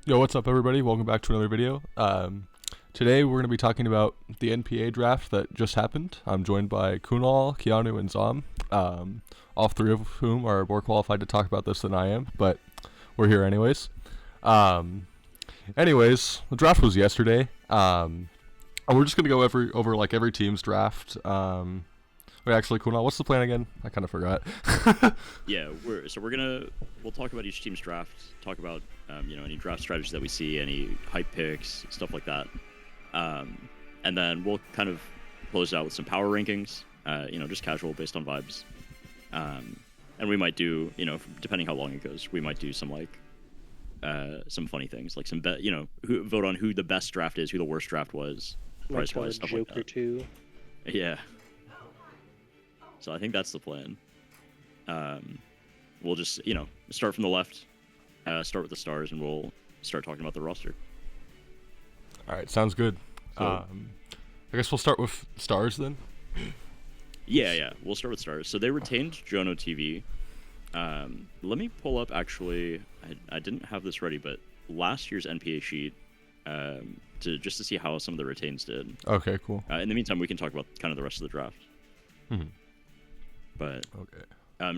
Yo, what's up, everybody? Welcome back to another video. Today we're going to be talking about the NPA draft that just happened. I'm joined by Kunal, Keanu, and Zom. All three of whom are more qualified to talk about this than I am, but we're here anyways. Anyways, the draft was yesterday. And we're just going to go over every team's draft. Wait, actually, Kunal, what's the plan again? I kind of forgot. Yeah, we'll talk about each team's draft, talk about any draft strategies that we see, any hype picks, stuff like that, and then we'll kind of close it out with some power rankings, just casual based on vibes, and we might do, depending how long it goes, we might do some some funny things like vote on who the best draft is, who the worst draft was, price wise, stuff like that. Too. Yeah. So I think that's the plan. We'll just, start from the left, start with the stars, and we'll start talking about the roster. All right, sounds good. So, I guess we'll start with stars then. Yeah, we'll start with stars. So they retained Jono TV. Let me pull up, actually, I didn't have this ready, but last year's NPA sheet to see how some of the retains did. Okay, cool. In the meantime, we can talk about kind of the rest of the draft. Mm-hmm. But okay.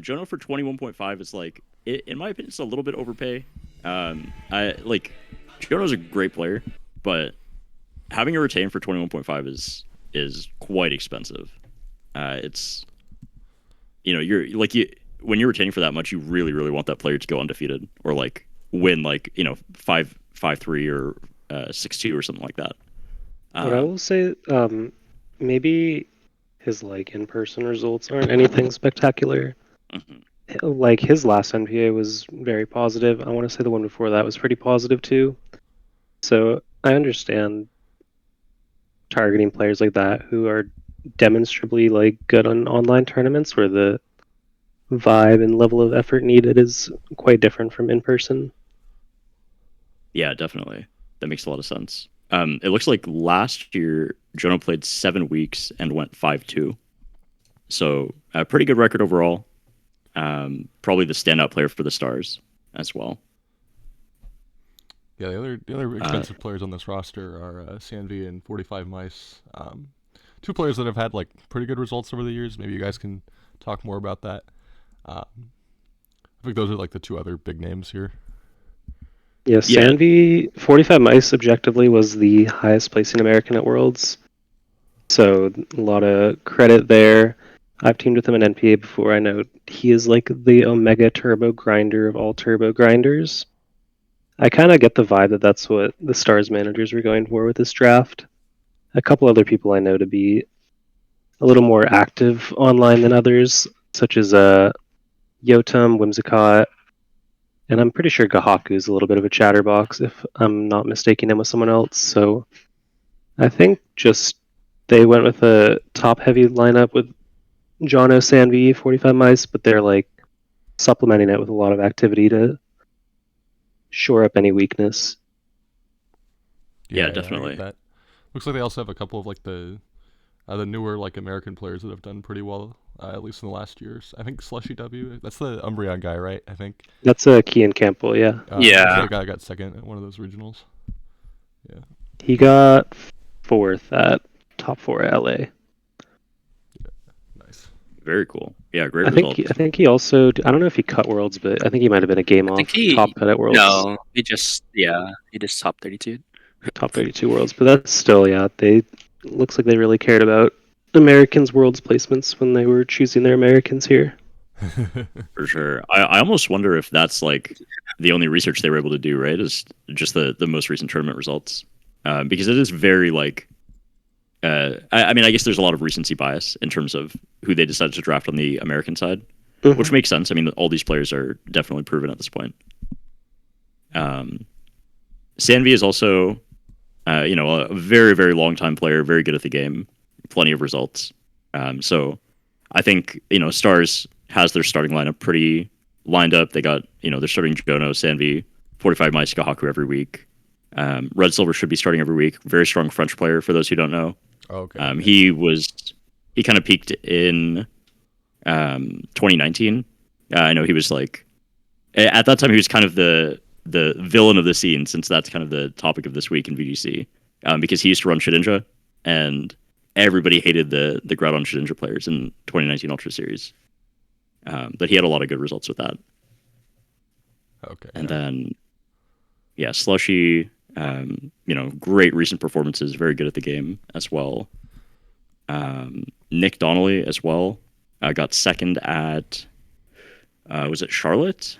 Jono for 21.5 is in my opinion, it's a little bit overpay. Jono's a great player, but having a retain for 21.5 is quite expensive. It's when you're retaining for that much, you really, really want that player to go undefeated or win 5-3 or 6-2 or something like that. But I will say, maybe his in-person results aren't anything spectacular. Mm-hmm. His last NPA was very positive. I want to say the one before that was pretty positive too. So I understand targeting players like that who are demonstrably good on online tournaments where the vibe and level of effort needed is quite different from in-person. Yeah, definitely. That makes a lot of sense. It looks like last year Jono played 7 weeks and went 5-2. So a pretty good record overall. Probably the standout player for the Stars as well. Yeah, the other expensive players on this roster are Sanvi and 45 Mice. Two players that have had pretty good results over the years. Maybe you guys can talk more about that. I think those are the two other big names here. Yeah, Sanvi, 45 Mice objectively was the highest placing American at Worlds. So a lot of credit there. I've teamed with him in NPA before. I know he is the Omega Turbo Grinder of all Turbo Grinders. I kind of get the vibe that that's what the Stars managers were going for with this draft. A couple other people I know to be a little more active online than others, such as Yotam, Whimsicott, and I'm pretty sure Gahaku is a little bit of a chatterbox if I'm not mistaking him with someone else. So I think just they went with a top-heavy lineup with Jono, Sanvi, 45 Mice, but they're supplementing it with a lot of activity to shore up any weakness. Yeah, definitely. That. Looks like they also have a couple of the newer American players that have done pretty well, at least in the last years. I think Slushy W, that's the Umbreon guy, right? I think that's Kean Campbell, yeah. The guy got second at one of those regionals. Yeah, he got 4th at top 4 at LA. Very cool. Yeah, great result. I think he also, I don't know if he cut Worlds, but I think he might have been a game off top cut at Worlds. No, he just top 32. Top 32 Worlds, but that's still, looks like they really cared about Americans' Worlds placements when they were choosing their Americans here. For sure. I almost wonder if that's the only research they were able to do, right? Is just the most recent tournament results. Because it is very I guess there's a lot of recency bias in terms of who they decided to draft on the American side, which makes sense. I mean, all these players are definitely proven at this point. Sanvi is also, a very, very long time player, very good at the game, plenty of results. So I think, Stars has their starting lineup pretty lined up. They got, they're starting Jono, Sanvi, 45 Mice, Gahaku every week. Red Silver should be starting every week. Very strong French player, for those who don't know. Okay. He kind of peaked in 2019. I know he was at that time he was kind of the the villain of the scene, since that's kind of the topic of this week in VGC, because he used to run Shedinja, and everybody hated the Groudon Shedinja players in 2019 Ultra Series. But he had a lot of good results with that. Okay. And then, yeah, Slushy, great recent performances, very good at the game as well. Nick Donnelly as well. Got second at, was it Charlotte?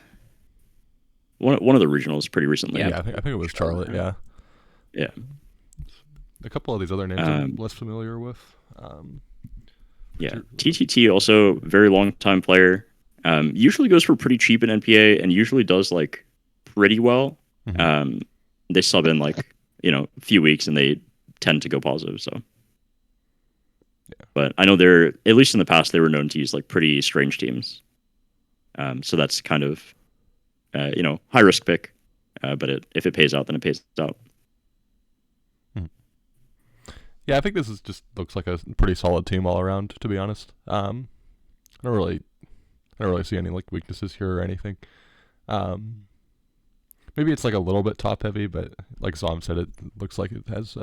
One of the regionals pretty recently. Yeah, I think it was Charlotte. Yeah. Yeah. A couple of these other names I'm less familiar with. Yeah, TTT also very long time player. Usually goes for pretty cheap in NPA and usually does like pretty well. Mm-hmm. They sub in like a few weeks and they tend to go positive. So, yeah. But I know they're, at least in the past, they were known to use like pretty strange teams. So that's kind of high risk pick. But if it pays out, then it pays out. Yeah, I think this just looks like a pretty solid team all around, to be honest. I don't really see any like weaknesses here or anything. Maybe it's like a little bit top heavy, but like Zom said, it looks like it has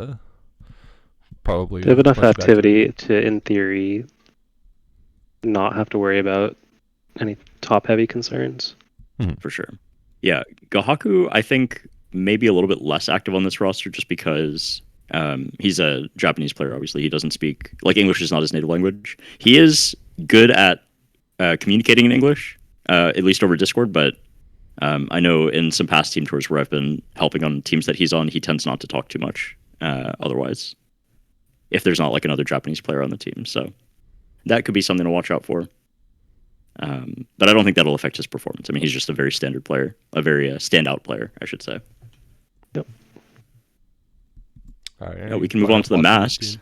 probably they have enough activity to, in theory, not have to worry about any top heavy concerns. For sure. Yeah, Gahaku, I think maybe a little bit less active on this roster just because he's a Japanese player. Obviously, he doesn't speak, like, English is not his native language. He is good at communicating in English, at least over Discord, but I know in some past team tours where I've been helping on teams that he's on, he tends not to talk too much otherwise, if there's not like another Japanese player on the team. So that could be something to watch out for. But I don't think that'll affect his performance. I mean, he's just a very standard player, a very standout player, I should say. Yep. All right, we can move on to the masks.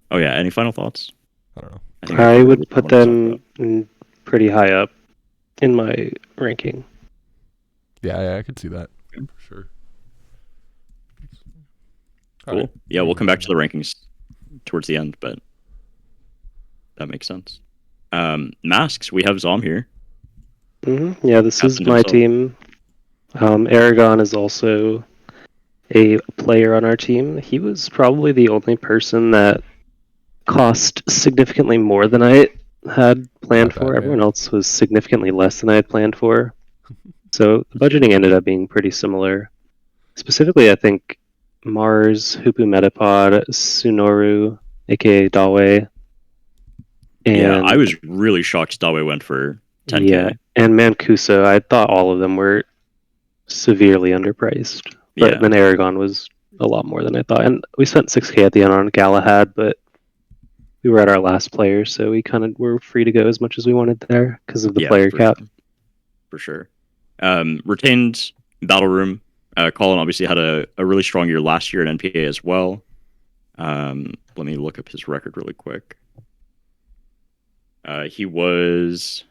Oh yeah, any final thoughts? I don't know. I would put them pretty high up in my ranking. Yeah, I could see that for sure. Cool. Right. Yeah, we'll come back to the rankings towards the end, but that makes sense. Masks, we have Zom here. Mm-hmm. Yeah, this is my team. Aragon is also a player on our team. He was probably the only person that cost significantly more than I had planned for. Everyone else was significantly less than I had planned for. So the budgeting ended up being pretty similar. Specifically, I think Mars, Hoopu Metapod, Sunoru, aka Dawe. Yeah, I was really shocked Dawe went for 10K. Yeah, and Mancuso, I thought all of them were severely underpriced. But then Aragon was a lot more than I thought. And we spent 6K at the end on Galahad, but we were at our last player, so we kind of were free to go as much as we wanted there because of the player cap. For sure. Retained Battle Room. Colin obviously had a really strong year last year in NPA as well. Let me look up his record really quick. He was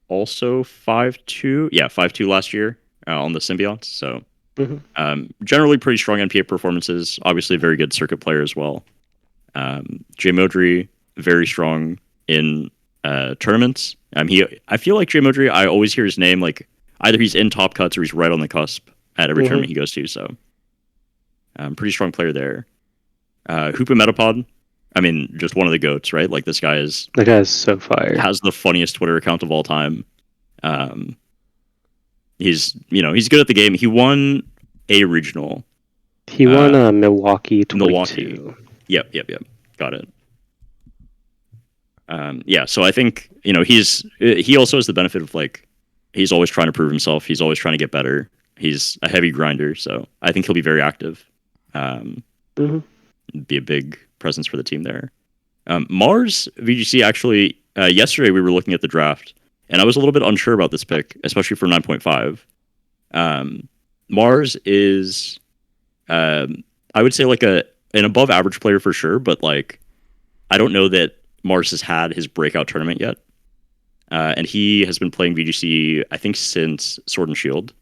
also 5-2. Yeah, 5-2 last year on the Symbionts. So generally pretty strong NPA performances. Obviously a very good circuit player as well. Jay Modry, very strong in tournaments. I feel like Jay Modry, I always hear his name, like either he's in top cuts or he's right on the cusp at every tournament he goes to. So pretty strong player there. Hoopa Metapod, I mean, just one of the goats, right? Like this guy is so fire. Has the funniest Twitter account of all time. He's good at the game. He won a regional. He won Milwaukee 22. Yep. Got it. So I think he also has the benefit of like he's always trying to prove himself. He's always trying to get better. He's a heavy grinder, so I think he'll be very active. Be a big presence for the team there. Mars VGC actually yesterday we were looking at the draft and I was a little bit unsure about this pick, especially for 9.5. Mars is I would say like an above average player for sure, but like I don't know that Mars has had his breakout tournament yet. And he has been playing VGC, I think, since Sword and Shield.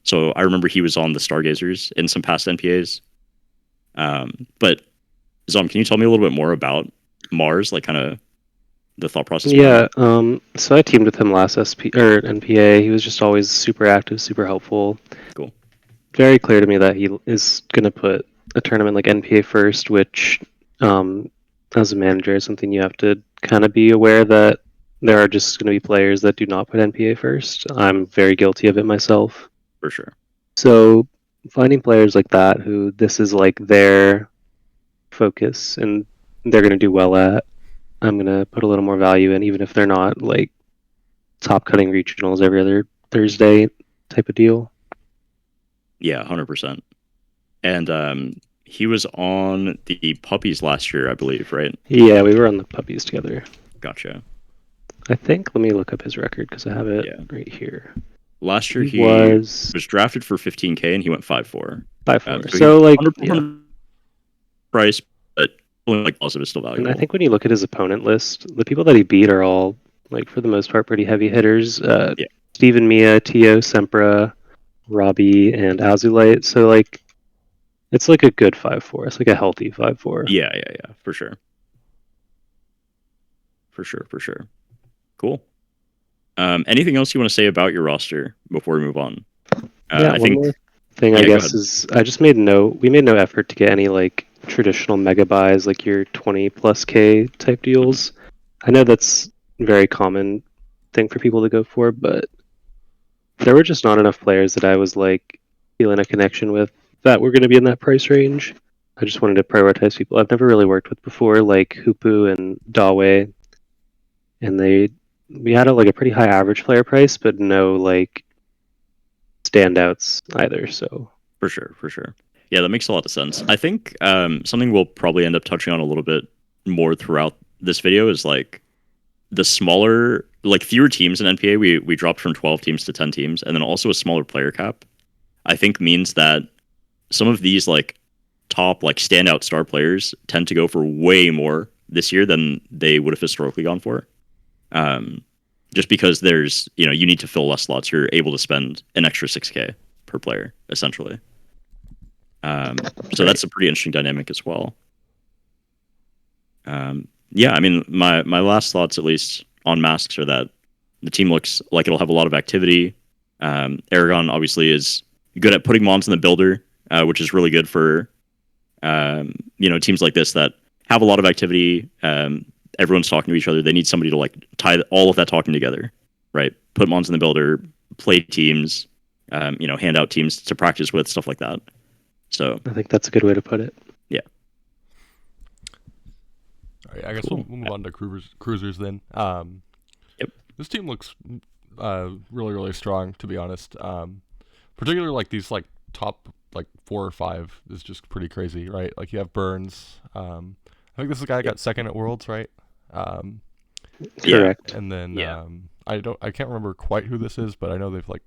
So I remember he was on the Stargazers in some past NPAs. But Zom, can you tell me a little bit more about Mars, like kind of the thought process behind Yeah, so I teamed with him last NPA. He was just always super active, super helpful. Cool. Very clear to me that he is going to put a tournament like NPA first, which, as a manager, is something you have to kind of be aware that there are just going to be players that do not put NPA first. I'm very guilty of it myself. For sure. So finding players like that who this is like their focus and they're going to do well at, I'm going to put a little more value in, even if they're not like top cutting regionals every other Thursday type of deal. Yeah, 100%. And he was on the Puppies last year, I believe, right? Yeah, we were on the Puppies together. Gotcha. I think, let me look up his record because I have it Yeah. right here. Last year he was drafted for 15K and he went 5-4. 5-4. So So, like, underperformed price, but like positive is still and valuable. I think when you look at his opponent list, the people that he beat are all, like, for the most part, pretty heavy hitters. Yeah. Steven Mia, Tio, Sempra, Robbie, and Azulite. So, like, it's like a good 5-4. It's like a healthy 5-4. Yeah, for sure. For sure. Cool. Anything else you want to say about your roster before we move on? I think more thing I guess is I just made we made no effort to get any like traditional mega buys like your 20 plus K type deals. I know that's a very common thing for people to go for, but there were just not enough players that I was like feeling a connection with that were going to be in that price range. I just wanted to prioritize people I've never really worked with before, like Hoopu and Dawe, and we had like a pretty high average player price, but no like standouts either. So for sure. Yeah, that makes a lot of sense. I think something we'll probably end up touching on a little bit more throughout this video is like the smaller, like fewer teams in NPA. We dropped from 12 teams to 10 teams, and then also a smaller player cap. I think means that some of these like top like standout star players tend to go for way more this year than they would have historically gone for. Just because there's, you need to fill less slots, you're able to spend an extra 6K per player essentially. So that's a pretty interesting dynamic as well. Yeah, I mean, my last thoughts, at least on masks, are that the team looks like it'll have a lot of activity. Aragon obviously is good at putting mons in the builder, which is really good for teams like this that have a lot of activity. Everyone's talking to each other. They need somebody to like tie all of that talking together, right? Put mons in the builder, play teams, hand out teams to practice with, stuff like that. So I think that's a good way to put it. Yeah. All right, I guess we'll move on to cruisers then. Yep. This team looks really strong, to be honest. Particularly like these like top like 4 or 5 is just pretty crazy, right? Like you have Burns. I think this is the guy got second at Worlds, right? Correct. And then I can't remember quite who this is, but I know they've like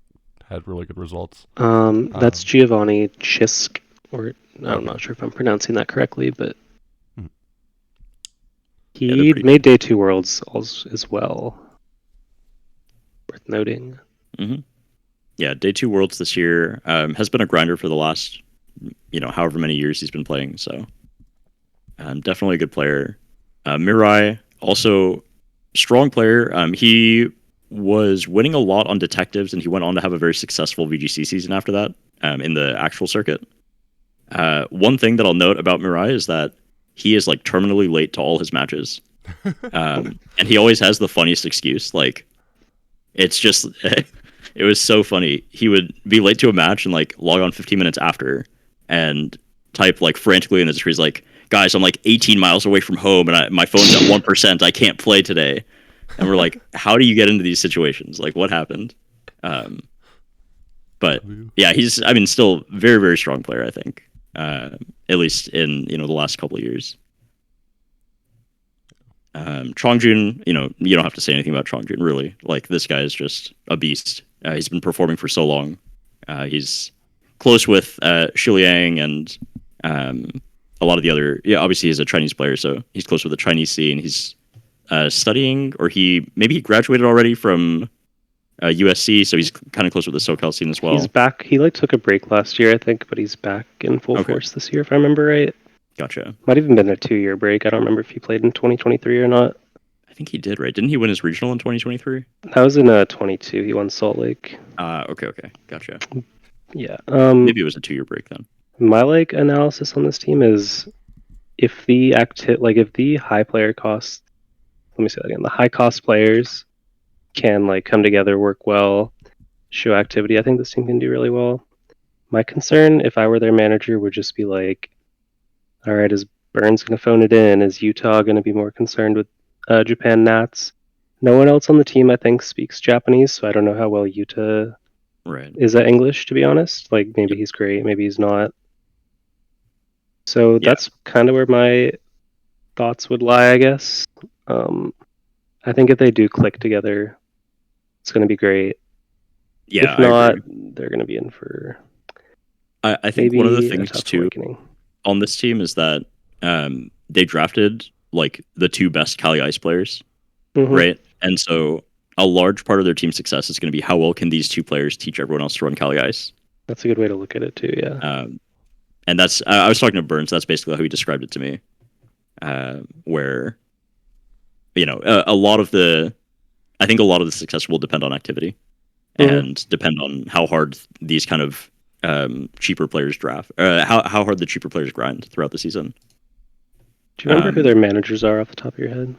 had really good results. That's Giovanni Chisk, or I'm not sure if I'm pronouncing that correctly, but he made Day 2 Worlds as well. Worth noting. Mm-hmm. Yeah, Day 2 Worlds this year has been a grinder for the last, however many years he's been playing. So definitely a good player. Mirai, also strong player. He was winning a lot on detectives, and he went on to have a very successful VGC season after that in the actual circuit. One thing that I'll note about Mirai is that he is like terminally late to all his matches. And he always has the funniest excuse. Like, it's just, it was so funny. He would be late to a match and like log on 15 minutes after and type like frantically in his history, like, guys, I'm like 18 miles away from home and my phone's at 1%. I can't play today. And we're like, how do you get into these situations? Like, what happened? But yeah, he's, still very, very strong player, I think. At least in, the last couple of years. Chongjun, you don't have to say anything about Chongjun, really. Like, this guy is just a beast. He's been performing for so long. He's close with Shiliang and a lot of the other... Yeah, obviously he's a Chinese player, so he's close with the Chinese scene. He's studying, or maybe he graduated already from USC, so he's kind of close with the SoCal scene as well. He's back. He took a break last year, I think, but he's back in full force this year, if I remember right. Gotcha. Might have even been a 2-year break. I don't remember if he played in 2023 or not. think he did, right? Didn't he win his regional in 2023? That was in 22. He won Salt Lake. Okay, gotcha. Yeah. Maybe it was a 2-year break then. My analysis on this team is if the high player cost, let me say that again, the high cost players can come together, work well, show activity, I think this team can do really well. My concern, if I were their manager, would just be all right, is Burns going to phone it in? Is Utah going to be more concerned with Japan Nats? No one else on the team, I think, speaks Japanese, so I don't know how well Utah is at English, to be honest. Maybe he's great, maybe he's not. So that's kind of where my thoughts would lie, I guess. I think if they do click together, it's going to be great. Yeah, if not, they're going to be in for. I think one of the things too on this team is that they drafted the 2 best Cali Ice players, right? And so a large part of their team success is going to be how well can these 2 players teach everyone else to run Cali Ice. That's a good way to look at it too, yeah. And that's I was talking to Burns. That's basically how he described it to me, where a lot of the success will depend on activity and depend on how hard these kind of cheaper players draft, how hard the cheaper players grind throughout the season. Do you remember who their managers are off the top of your head?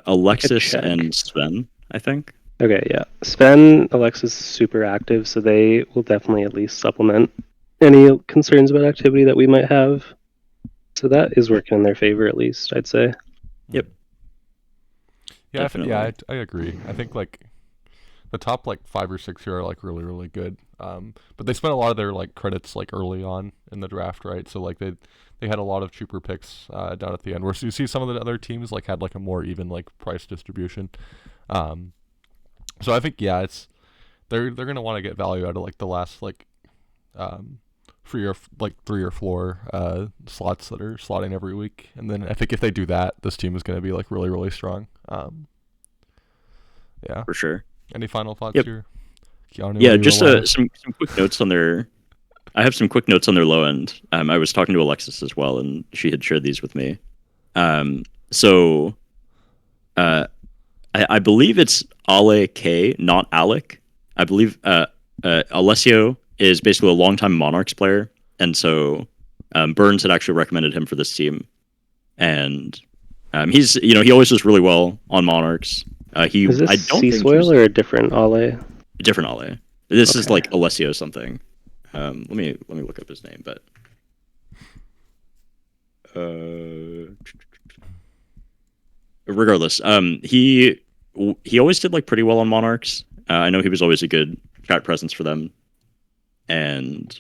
Alexis and Sven, I think. Okay, yeah. Sven, Alexis is super active, so they will definitely at least supplement any concerns about activity that we might have. So that is working in their favor, at least, I'd say. Yep. Yeah, I agree. I think the top 5 or 6 here are really, really good. But they spent a lot of their credits early on in the draft, right? So they had a lot of cheaper picks down at the end. Where you see some of the other teams had a more even price distribution. So I think they're gonna want to get value out of the last 3 or 4 slots that are slotting every week, and then I think if they do that, this team is gonna be really, really strong. Yeah, for sure. Any final thoughts here, Keanu? Yeah, just some quick notes on their. I have some quick notes on their low end. I was talking to Alexis as well, and she had shared these with me. I believe it's Ale K, not Alec. I believe Alessio is basically a longtime Monarchs player, and so Burns had actually recommended him for this team, and he's he always does really well on Monarchs. Is this Seaswale or a different Ale? Different Ale. This is Alessio something. Let me look up his name, but regardless, he always did pretty well on Monarchs. I know he was always a good chat presence for them, and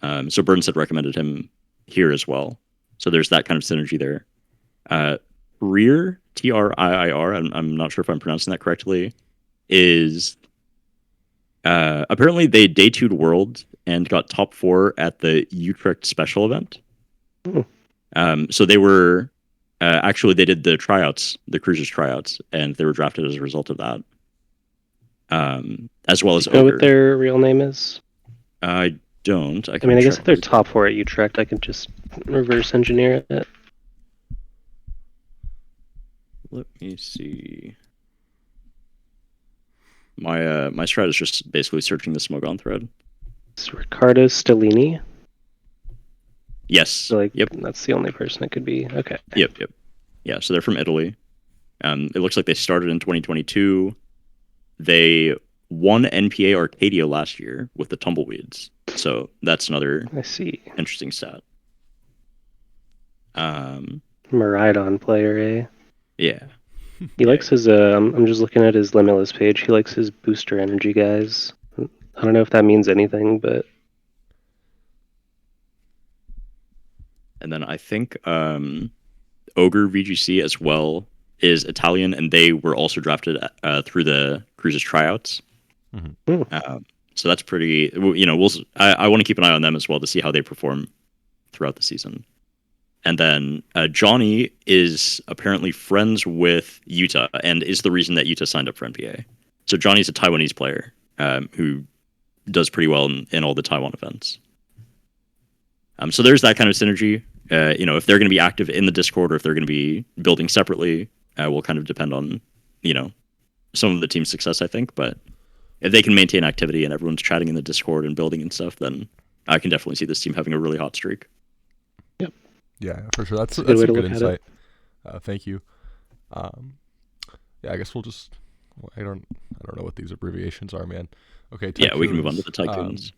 so Burns had recommended him here as well. So there's that kind of synergy there. Triir, Triir, I'm not sure if I'm pronouncing that correctly, is apparently they day 2'd World and got top 4 at the Utrecht special event. So they were actually they did the tryouts, the Cruisers tryouts, and they were drafted as a result of that. As well as know what their real name is? I don't. I guess if they're top 4 at Utrecht, I can just reverse engineer it. Let me see. My strat is just basically searching the Smogon thread. It's Riccardo Stellini. Yes. So yep. That's the only person it could be. Okay. Yep. Yeah. So they're from Italy. It looks like they started in 2022. They won NPA Arcadia last year with the Tumbleweeds. So that's another interesting stat. Maridon player, eh? Yeah. He likes his I'm just looking at his Limitless page. He likes his booster energy guys. I don't know if that means anything, but and then I think Ogre VGC as well is Italian, and they were also drafted through the Cruises tryouts. So that's pretty. I want to keep an eye on them as well to see how they perform throughout the season. And then Johnny is apparently friends with Yuta and is the reason that Yuta signed up for NPA. So Johnny's a Taiwanese player who does pretty well in all the Taiwan events. So there's that kind of synergy. If they're going to be active in the Discord or if they're going to be building separately, will kind of depend on, some of the team's success, I think. But if they can maintain activity and everyone's chatting in the Discord and building and stuff, then I can definitely see this team having a really hot streak. Yep. Yeah, for sure. That's a good way some to good look at insight. Thank you. Yeah, I guess we'll just. I don't know what these abbreviations are, man. Okay. Yeah, we can move on to the Tycoons. Tycoons.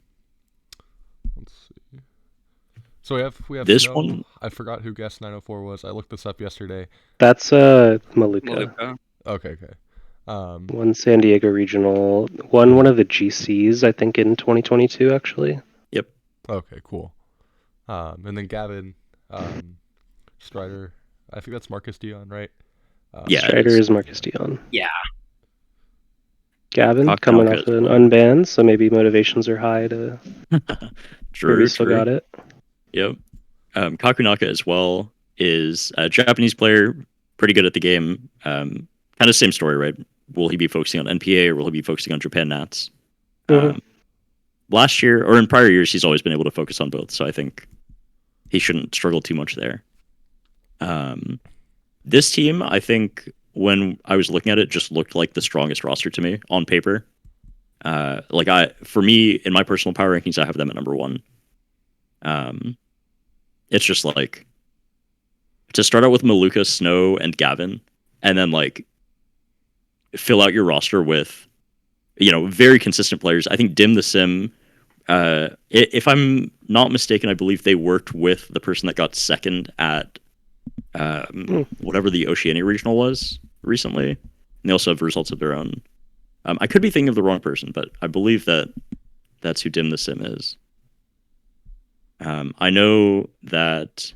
Let's see. So we have This Snow. one. I forgot who guest 904 was. I looked this up yesterday. That's Maluka. Okay. One San Diego regional, one of the GCs, I think, in 2022, actually. Yep. Okay, cool. And then Gavin, Strider. I think that's Marcus Dion, right? Yeah, Strider is Marcus Dion. Yeah. Gavin coming off an unban, so maybe motivations are high to. True. Still got it. Yep. Kakunaka as well is a Japanese player, pretty good at the game. Kind of same story, right? Will he be focusing on NPA or will he be focusing on Japan Nats? Last year or in prior years, he's always been able to focus on both, so I think he shouldn't struggle too much there. This team, I think, when I was looking at it, just looked like the strongest roster to me on paper. For me, in my personal power rankings, I have them at number 1. It's just like to start out with Maluka, Snow, and Gavin, and then like fill out your roster with, very consistent players. I think Dim the Sim, if I'm not mistaken, I believe they worked with the person that got second at whatever the Oceania regional was recently. And they also have results of their own. I could be thinking of the wrong person, but I believe that's who Dim the Sim is. I know that.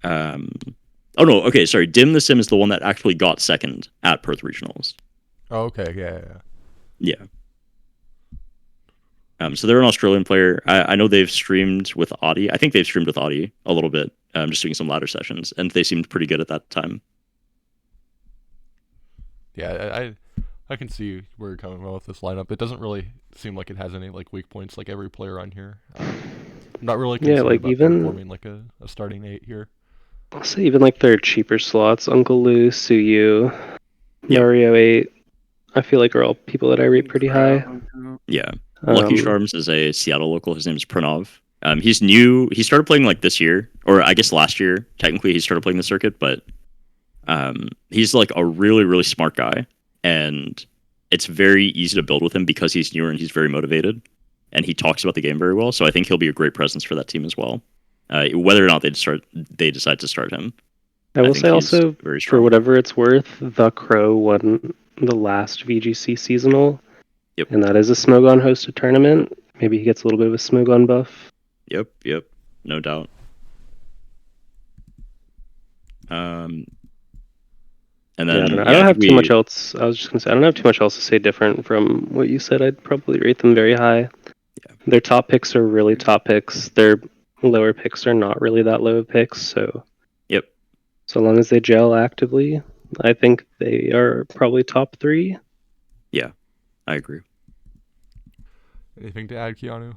Oh no, okay, sorry. Dim the Sim is the one that actually got second at Perth Regionals. Oh, okay, yeah. So they're an Australian player. I know they've streamed with Audi. I think they've streamed with Audi a little bit, just doing some ladder sessions, and they seemed pretty good at that time. Yeah, I can see where you're coming from with this lineup. It doesn't really seem like it has any like weak points like every player on here. I'm not really concerned about even forming like a starting 8 here. I'll say even like their cheaper slots, Uncle Lou, Suyu, Mario 8, I feel like are all people that I rate pretty high. Yeah. Lucky Charms is a Seattle local. His name is Pranav. He's new. He started playing like this year, or I guess last year. Technically, he started playing the circuit, but he's like a really, really smart guy, and it's very easy to build with him because he's newer and he's very motivated, and he talks about the game very well. So I think he'll be a great presence for that team as well. Whether or not they decide to start him. I will say also, for whatever it's worth, The Crow won the last VGC seasonal. Yep. And that is a Smogon hosted tournament. Maybe he gets a little bit of a Smogon buff. Yep, no doubt. And then I don't have too much else. I was just gonna say I don't have too much else to say different from what you said. I'd probably rate them very high. Yeah. Their top picks are really top picks. Their lower picks are not really that low of picks. So. Yep. So long as they gel actively, I think they are probably top 3. Yeah, I agree. Anything to add, Keanu?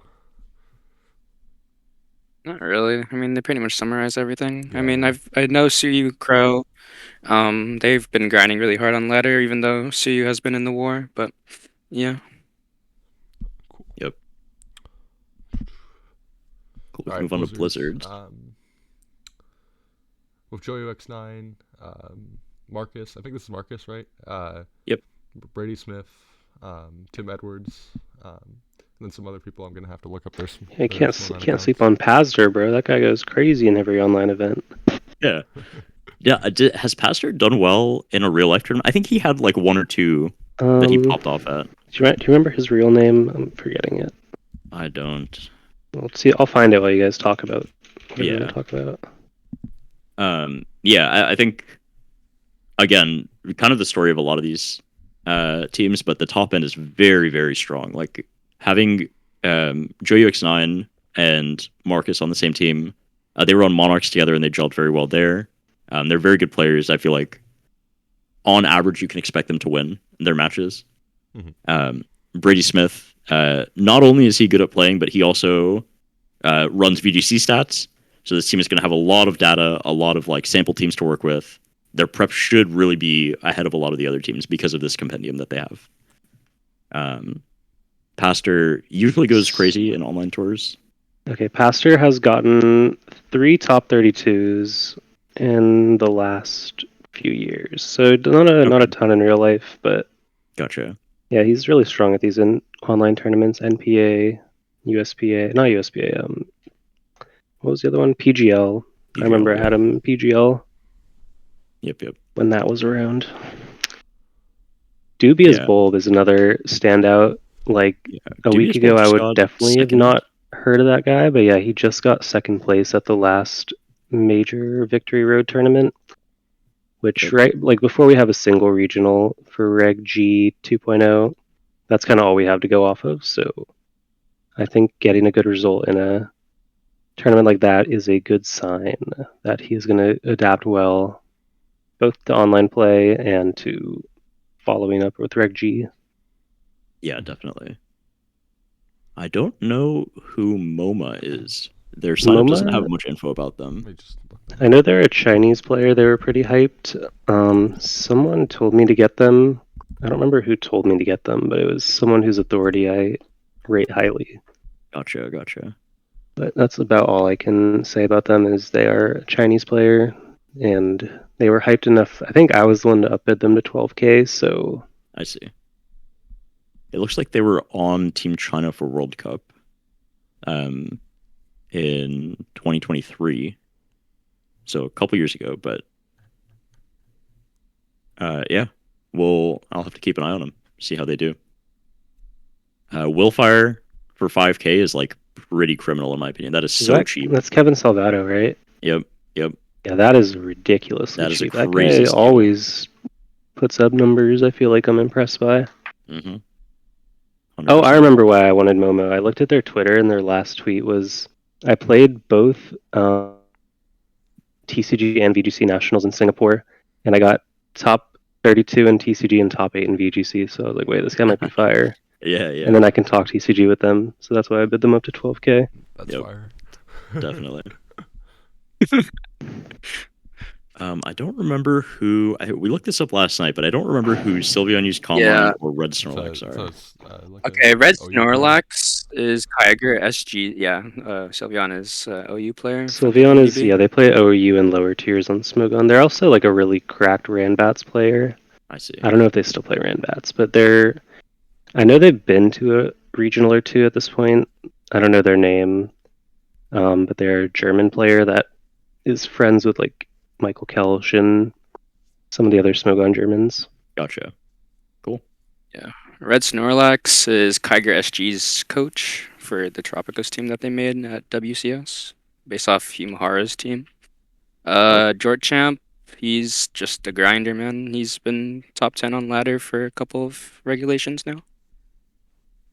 Not really. I mean, they pretty much summarize everything. Yeah. I mean, I know Suyu, Crow. They've been grinding really hard on ladder, even though Suyu has been in the war. But yeah. Cool. Yep. Cool. All right, move on to Blizzard. With Joey X9, Marcus. I think this is Marcus, right? Yep. Brady Smith, Tim Edwards, and then some other people. I'm gonna have to look up their. Yeah, can't sleep on Pazder, bro. That guy goes crazy in every online event. Yeah. Yeah. Has Pastor done well in a real life tournament? I think he had like 1 or 2 that he popped off at. Do you remember his real name? I'm forgetting it. I don't. Let's see. I'll find it while you guys talk about. Talk about. Yeah. I think. Again, kind of the story of a lot of these teams, but the top end is very, very strong. Like having Joey X9 and Marcus on the same team, they were on Monarchs together and they gelled very well there. They're very good players. I feel like on average you can expect them to win their matches. Mm-hmm. Brady Smith, not only is he good at playing, but he also runs VGC stats. So this team is going to have a lot of data, a lot of like sample teams to work with. their prep should really be ahead of a lot of the other teams because of this compendium that they have. Pastor usually goes crazy in online tours. Okay, Pastor has gotten 3 top 32s in the last few years. So not a ton in real life, but Gotcha. yeah, he's really strong at these online tournaments. NPA, USPA, not USPA. What was the other one? PGL. I remember I had him in PGL. Yep. When that was around. Dubious Bulb is another standout. Like a week ago, I would definitely have not heard of that guy, but yeah, he just got second place at the last major Victory Road tournament. Which like before we have a single regional for Reg G 2.0, that's kind of all we have to go off of. So I think getting a good result in a tournament like that is a good sign that he's going to adapt well, both to online play and to following up with Reg G. Yeah, definitely. I don't know who MoMA is. Their sign doesn't have much info about them. I know they're a Chinese player. They were pretty hyped. Someone told me to get them. I don't remember who told me to get them, but it was someone whose authority I rate highly. Gotcha. But that's about all I can say about them is they are a Chinese player, and they were hyped enough. I think I was the one to upbid them to 12K, so... I see. It looks like they were on Team China for World Cup in 2023. So a couple years ago, but yeah. I'll have to keep an eye on them, see how they do. Willfire for 5K is like pretty criminal in my opinion. That is so cheap. That's Kevin Salvato, right? Yep. Yeah, that is ridiculously cheap. That crazy guy always puts up numbers I feel like I'm impressed by. Mm-hmm. Oh, I remember why I wanted Momo. I looked at their Twitter and their last tweet was, I played both TCG and VGC Nationals in Singapore, and I got top 32 in TCG and top 8 in VGC, so I was like, wait, this guy might be fire. Yeah. And then I can talk TCG with them, so that's why I bid them up to 12K. That's fire. Definitely. I don't remember who... we looked this up last night, but I don't remember who Symbionts Combine or Red Snorlax are. Okay, Red Snorlax is Kyger SG. Yeah, Sylveon is OU player. Sylveon is, they play OU in lower tiers on Smogon. They're also like a really cracked Ranbats player. I see. I don't know if they still play Ranbats, but I know they've been to a regional or two at this point. I don't know their name, but they're a German player that is friends with like Michael Kelsch and some of the other Smogon Germans. Gotcha. Cool. Yeah. Red Snorlax is Kyger SG's coach for the Tropicos team that they made at WCS, based off Humahara's team. Jortchamp, he's just a grinder, man. He's been top 10 on ladder for a couple of regulations now.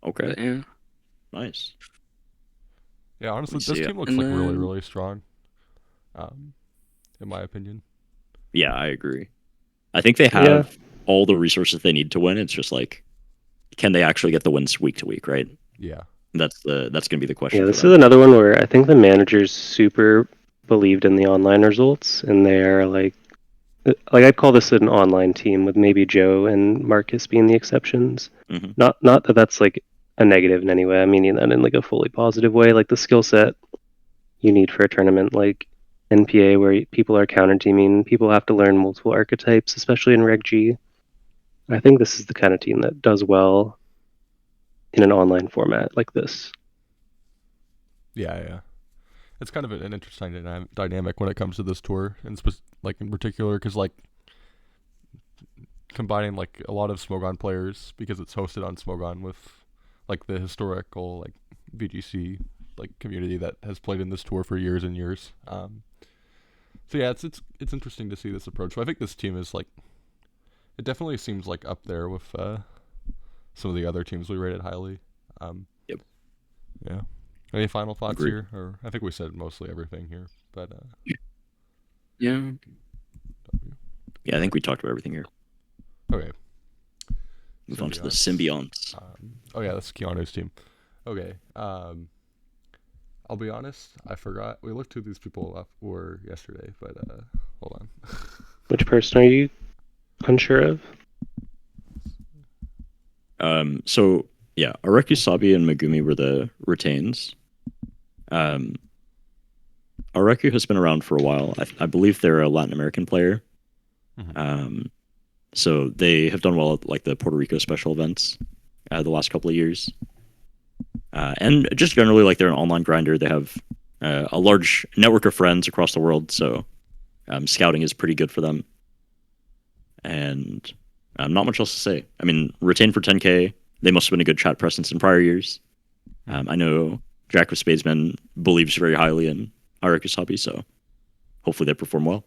Okay. But, yeah. Nice. Yeah, honestly, this team looks like really, really strong. In my opinion. Yeah, I agree. I think they have all the resources they need to win. It's just like, can they actually get the wins week to week, right? Yeah. That's gonna be the question. Yeah, this is another one where I think the managers super believed in the online results, and they are like I'd call this an online team with maybe Joe and Marcus being the exceptions. Mm-hmm. Not that that's like a negative in any way. I mean that in like a fully positive way. Like the skill set you need for a tournament like NPA where people are counter teaming, people have to learn multiple archetypes, especially in Reg G. I think this is the kind of team that does well in an online format like this. Yeah. It's kind of an interesting dynamic when it comes to this tour, and like in particular, because like combining like a lot of Smogon players because it's hosted on Smogon with like the historical like VGC like community that has played in this tour for years and years. So yeah, it's interesting to see this approach. So I think this team is like, it definitely seems like up there with some of the other teams we rated highly. Yep. Yeah. Any final thoughts here? Or I think we said mostly everything here, but yeah. Yeah, I think we talked about everything here. Okay. Move on to the Symbionts. Oh yeah, that's Keanu's team. Okay. I'll be honest, I forgot. We looked who these people were yesterday, but Hold on. Which person are you unsure of? So yeah, Arekusabi and Megumi were the retains. Areku has been around for a while. I believe they're a Latin American player. So they have done well at like the Puerto Rico special events the last couple of years. And just generally, like they're an online grinder. They have a large network of friends across the world, so scouting is pretty good for them. And not much else to say. I mean, retain for 10K. They must have been a good chat presence in prior years. I know Jack of Spadesman believes very highly in Arekusabi, so hopefully they perform well.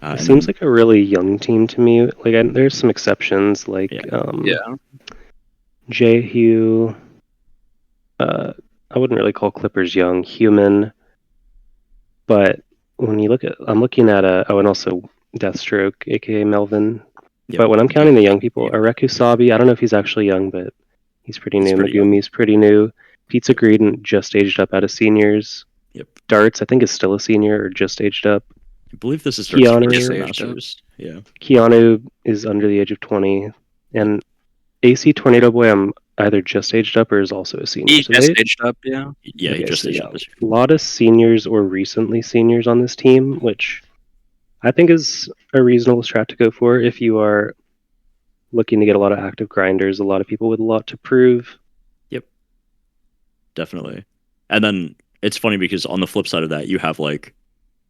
It seems like a really young team to me. Like, there's some exceptions, like Jehu. I wouldn't really call Clippers young, Human. But when you look at, I'm looking at and also Deathstroke, aka Melvin. Yep. But when I'm counting the young people, Arekusabi, I don't know if he's actually young, but he's pretty new. Megumi's pretty new. Pizza Greed just aged up out of seniors. Yep. Darts, I think, is still a senior or just aged up. I believe this is Keanu, Masters. Yeah. Keanu is under the age of 20. And AC Tornado Boy, I'm either just aged up or is also a senior. He just aged up, yeah. Yeah, he just aged up this year. A lot of seniors or recently seniors on this team, which I think is a reasonable strat to go for if you are looking to get a lot of active grinders, a lot of people with a lot to prove. Yep. Definitely. And then it's funny because on the flip side of that, you have like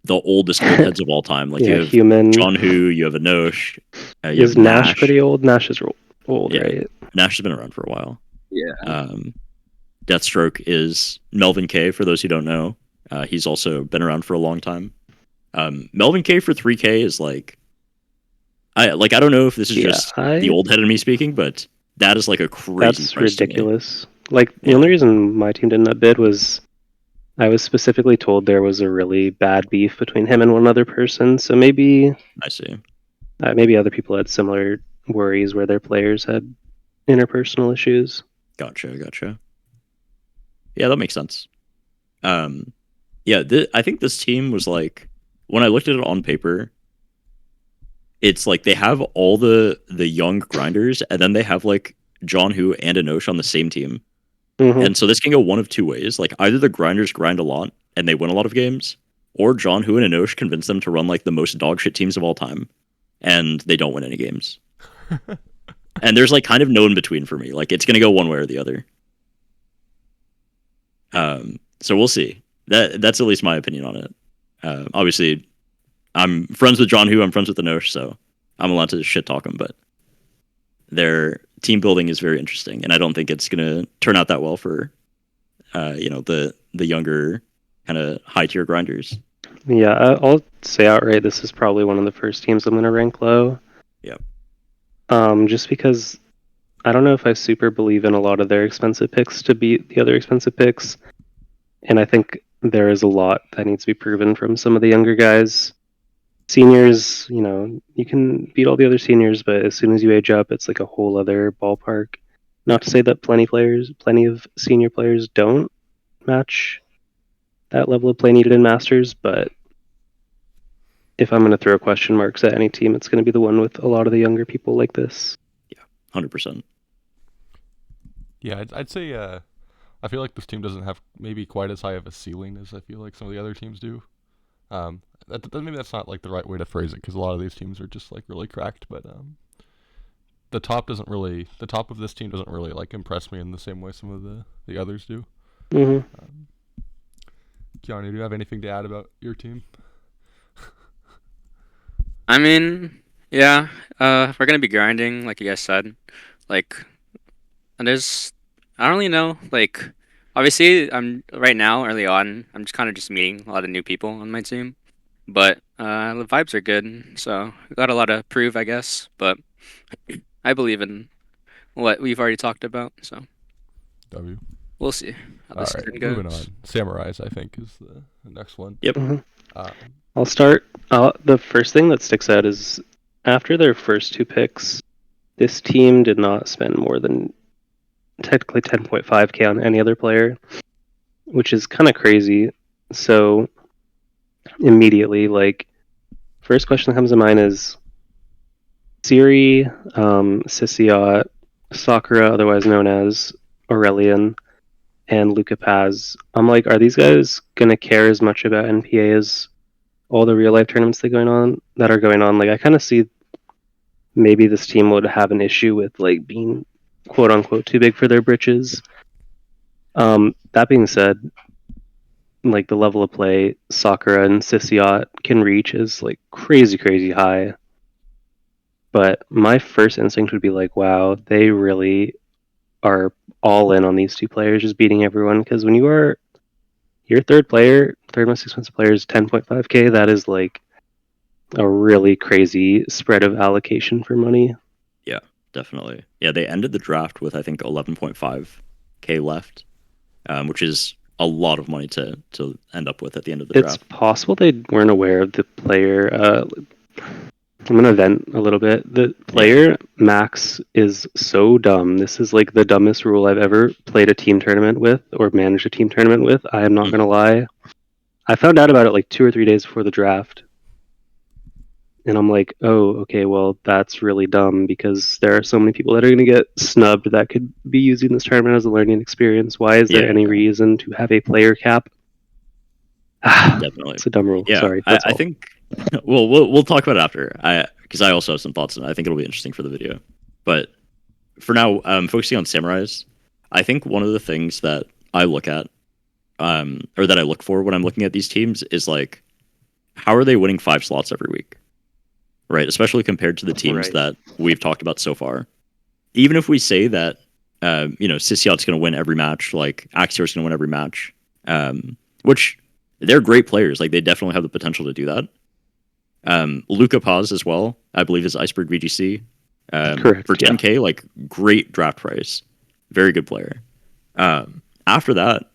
the oldest old heads of all time. Like you have Human. John Hu, you have Anosh. Is Nash pretty old? Nash is old, yeah. right? Nash has been around for a while. Yeah. Deathstroke is Melvin K, for those who don't know. He's also been around for a long time. Melvin K for 3K is like I don't know if this is just the old head of me speaking, but that is like a crazy That's ridiculous. Like the only reason my team didn't bid was I was specifically told there was a really bad beef between him and one other person, so maybe I see. Maybe other people had similar worries where their players had interpersonal issues. Gotcha. Yeah, that makes sense. Yeah, I think this team was like, when I looked at it on paper, it's like they have all the young grinders, and then they have like John Hu and Anosh on the same team. Mm-hmm. And so this can go one of two ways. Like either the grinders grind a lot and they win a lot of games, or John Hu and Anosh convince them to run like the most dogshit teams of all time, and they don't win any games. And there's like kind of no in between for me. Like it's gonna go one way or the other. So we'll see. That's at least my opinion on it. Obviously, I'm friends with John Hu. I'm friends with Anosh, so I'm allowed to shit talk them. But their team building is very interesting, and I don't think it's gonna turn out that well for, the younger kind of high tier grinders. Yeah, I'll say outright this is probably one of the first teams I'm gonna rank low. Yep. Just because I don't know if I super believe in a lot of their expensive picks to beat the other expensive picks, and I think there is a lot that needs to be proven from some of the younger guys. Seniors, you can beat all the other seniors, but as soon as you age up, it's like a whole other ballpark. Not to say that plenty of senior players don't match that level of play needed in Masters, but if I'm going to throw question marks at any team, it's going to be the one with a lot of the younger people like this. Yeah, 100%. Yeah, I'd say I feel like this team doesn't have maybe quite as high of a ceiling as I feel like some of the other teams do. Maybe that's not like the right way to phrase it, because a lot of these teams are just like really cracked. But the top of this team doesn't really like impress me in the same way some of the others do. Mm-hmm. Keanu, do you have anything to add about your team? I mean, yeah, we're gonna be grinding, like you guys said. Like, and I don't really know. Like, obviously, I'm right now early on. I'm just kind of just meeting a lot of new people on my team, but the vibes are good. So we got a lot to prove, I guess. But I believe in what we've already talked about. So we'll see how this season goes. Moving on. Samurais, I think, is the next one. Yep. Mm-hmm. I'll start. The first thing that sticks out is after their first two picks, this team did not spend more than technically 10.5K on any other player, which is kind of crazy. So immediately, like, first question that comes to mind is Siri, Sisiot, Sakura, otherwise known as Aurelian, and Luca Paz. I'm like, are these guys gonna care as much about NPA as all the real life tournaments that are going on? Like, I kind of see maybe this team would have an issue with like being quote unquote too big for their britches. That being said, like the level of play Sakura and Sisiot can reach is like crazy high. But my first instinct would be like, wow, they really are all in on these two players, just beating everyone. Because when you are your third most expensive player is 10.5k, that is like a really crazy spread of allocation for money. Yeah, definitely. Yeah, they ended the draft with I think 11.5k left, which is a lot of money to end up with at the end of the draft. It's possible they weren't aware of the player. I'm gonna vent a little bit. The player Max is so dumb. This is like the dumbest rule I've ever played a team tournament with or managed a team tournament with. I am not gonna lie. I found out about it like 2 or 3 days before the draft. And I'm like, oh, okay, well, that's really dumb because there are so many people that are going to get snubbed that could be using this tournament as a learning experience. Why is there any reason to have a player cap? Definitely. It's a dumb rule. Yeah, Sorry. I think. Well, we'll talk about it after. Because I also have some thoughts on it. I think it'll be interesting for the video. But for now, focusing on samurais, I think one of the things that I look at, or that I look for when I'm looking at these teams is like, how are they winning 5 slots every week? Right, especially compared to the teams that we've talked about so far. Even if we say that, Sisiot's going to win every match, like Axior's going to win every match, which they're great players. Like they definitely have the potential to do that. Luca Paz as well, I believe, is Iceberg VGC. Correct. For 10k, like great draft price, very good player. After that,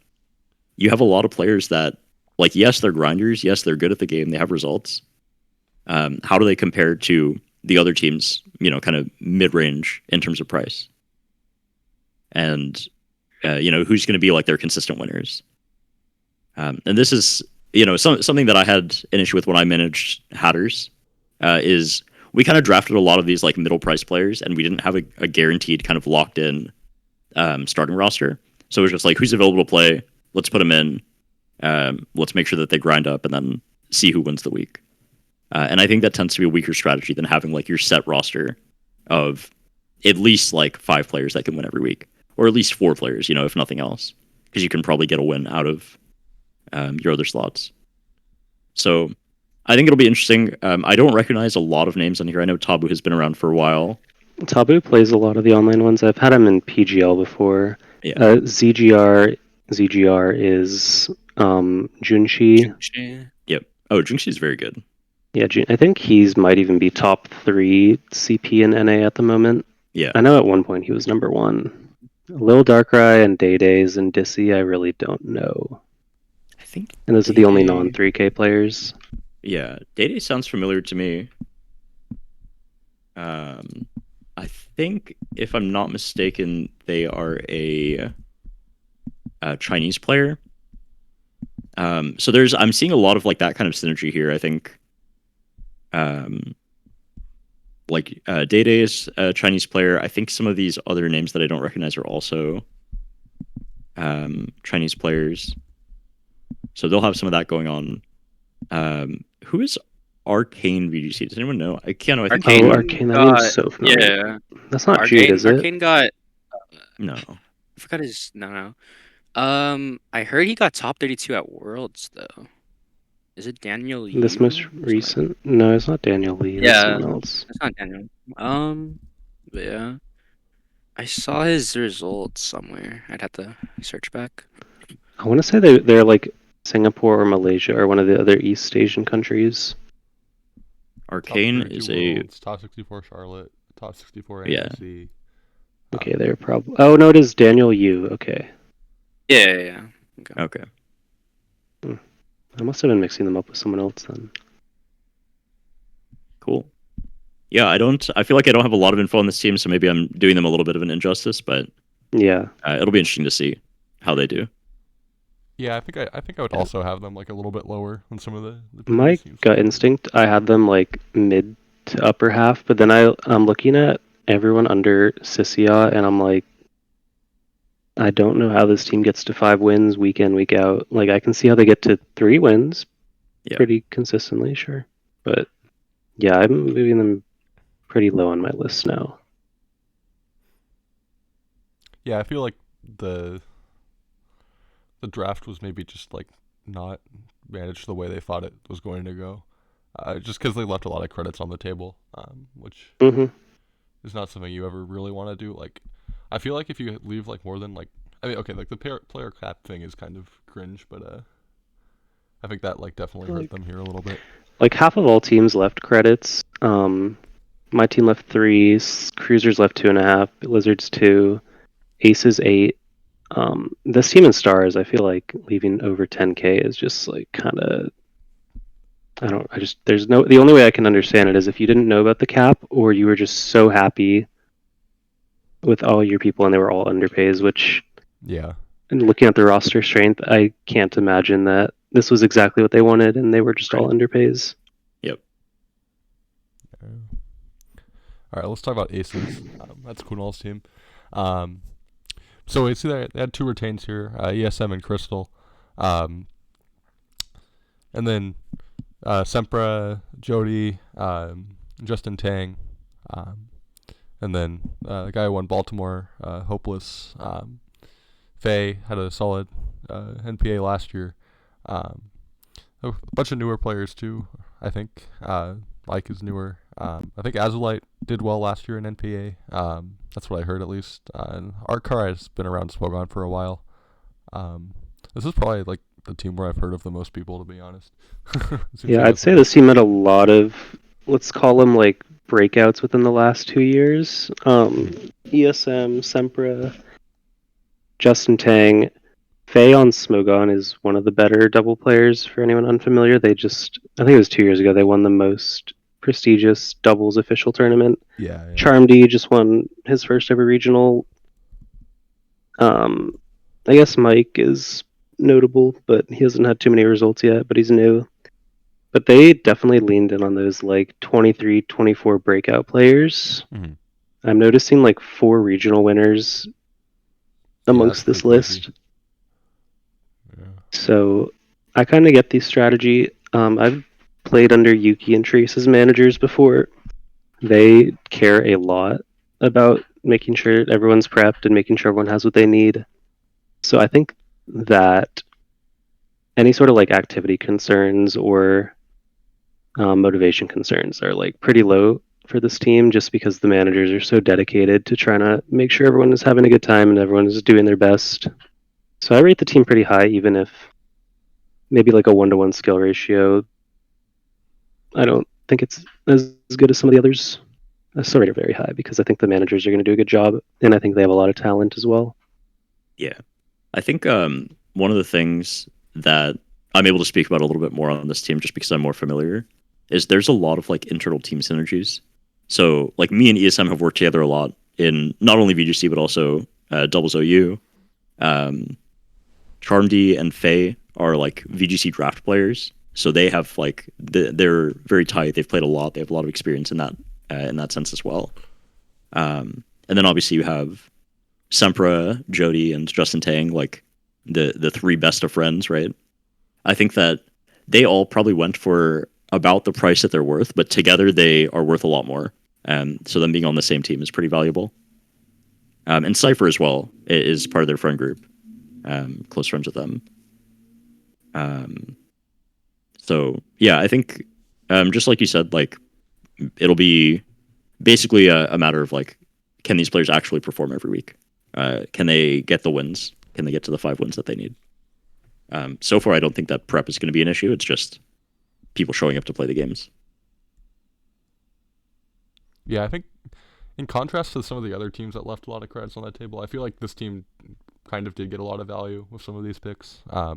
you have a lot of players that, like, yes, they're grinders. Yes, they're good at the game. They have results. How do they compare to the other teams, kind of mid-range in terms of price? And, who's going to be like their consistent winners? And this is, something that I had an issue with when I managed Hatters, is we kind of drafted a lot of these like middle price players and we didn't have a guaranteed kind of locked in starting roster. So it was just like, who's available to play? Let's put them in. Let's make sure that they grind up and then see who wins the week. And I think that tends to be a weaker strategy than having like your set roster of at least like 5 players that can win every week, or at least 4 players, if nothing else, because you can probably get a win out of your other slots. So I think it'll be interesting. I don't recognize a lot of names on here. I know Tabu has been around for a while. Tabu plays a lot of the online ones. I've had him in PGL before. Yeah. ZGR is Junshi. Yep. Oh, Junshi's very good. Yeah, I think he's might even be top 3 CP in NA at the moment. Yeah. I know at one point he was number 1. Lil Darkrai and Daydays and Dissy, I really don't know. I think. And those are the only non-3K players. Yeah, Dayday sounds familiar to me. I think, if I'm not mistaken, they are a Chinese player. So I'm seeing a lot of like that kind of synergy here. I think. Dayday is a Chinese player. I think some of these other names that I don't recognize are also Chinese players. So they'll have some of that going on. Who is Arcane VGC? Does anyone know? Keanu, I think. Arcane. That name's so familiar. Yeah, that's not Jude, is it? Arcane got. No, I forgot his. No. I heard he got top 32 at Worlds though. Is it Daniel Lee? This most recent? No, it's not Daniel Lee. That's someone else. It's not Daniel. But yeah. I saw his results somewhere. I'd have to search back. I want to say they're like Singapore or Malaysia or one of the other East Asian countries. Arcane is Worlds, top 64 Charlotte, top 64 NPC. Okay, they're probably. Oh no, it is Daniel Yu. Okay. Yeah. Okay. I must have been mixing them up with someone else then. Cool. Yeah, I feel like I don't have a lot of info on this team, so maybe I'm doing them a little bit of an injustice, but yeah, it'll be interesting to see how they do. Yeah, I think I would Yeah. also have them like a little bit lower than some of the My previous teams. gut instinct, I had them like mid to upper half, but then I'm looking at everyone under Sissia, and I'm like, I don't know how this team gets to 5 wins week in, week out. Like, I can see how they get to 3 wins Yeah. pretty consistently, sure. But yeah, I'm moving them pretty low on my list now. Yeah, I feel like the the draft was maybe just like not managed the way they thought it was going to go. Just because they left a lot of credits on the table, which Hmm. is not something you ever really want to do. Like, I feel like if you leave like more than like, I mean, okay, like the player cap thing is kind of cringe, but I think that like definitely hurt them here a little bit. Like half of all teams left credits. My team left 3, Cruisers left 2.5, Lizards 2, Aces 8. This team in Stars, I feel like leaving over 10K is just like kind of. There's no. The only way I can understand it is if you didn't know about the cap or you were just so happy with all your people and they were all underpays, which, Yeah. and looking at the roster strength, I can't imagine that this was exactly what they wanted and they were just all underpays. Yep. All right, let's talk about Aces. That's Kunal's team. So we see they had 2 retains here, ESM and Crystal. And then Sempra, Jody, Justin Tang, and then the guy who won Baltimore, Hopeless. Faye had a solid NPA last year. A bunch of newer players too, I think. Mike is newer. I think Azulite did well last year in NPA. That's what I heard at least. And Arcar has been around Smogon for a while. This is probably like the team where I've heard of the most people, to be honest. Yeah, I'd say this team had a lot of, let's call them like breakouts within the last 2 years. ESM, Sempra, Justin Tang, Faye on Smogon is one of the better double players for anyone unfamiliar. I think it was 2 years ago, they won the most prestigious doubles official tournament. Yeah. Charmd just won his first ever regional. I guess Mike is notable, but he hasn't had too many results yet, but he's new. But they definitely leaned in on those like 23, 24 breakout players. Mhm. I'm noticing like 4 regional winners amongst that's this pretty list. crazy. Yeah. So I kind of get the strategy. I've played under Yuki and Trace as managers before. They care a lot about making sure everyone's prepped and making sure everyone has what they need. So I think that any sort of like activity concerns or motivation concerns are like pretty low for this team just because the managers are so dedicated to trying to make sure everyone is having a good time and everyone is doing their best. So I rate the team pretty high, even if maybe like a 1-to-1 skill ratio. I don't think it's as good as some of the others. I still rate it very high because I think the managers are going to do a good job, and I think they have a lot of talent as well. Yeah. I think one of the things that I'm able to speak about a little bit more on this team just because I'm more familiar is there's a lot of like internal team synergies. So like me and ESM have worked together a lot in not only VGC but also Doubles OU. Charmd and Faye are like VGC draft players, so they have like they're very tight. They've played a lot. They have a lot of experience in that sense as well. And then obviously you have Sempra, Jody, and Justin Tang, like the 3 best of friends, right? I think that they all probably went for about the price that they're worth, but together they are worth a lot more. So them being on the same team is pretty valuable. And Cypher as well is part of their friend group, close friends with them. So yeah, I think just like you said, like it'll be basically a matter of like, can these players actually perform every week? Can they get the wins? Can they get to the 5 wins that they need? So far, I don't think that prep is going to be an issue. It's just people showing up to play the games. Yeah, I think in contrast to some of the other teams that left a lot of credits on that table, I feel like this team kind of did get a lot of value with some of these picks. I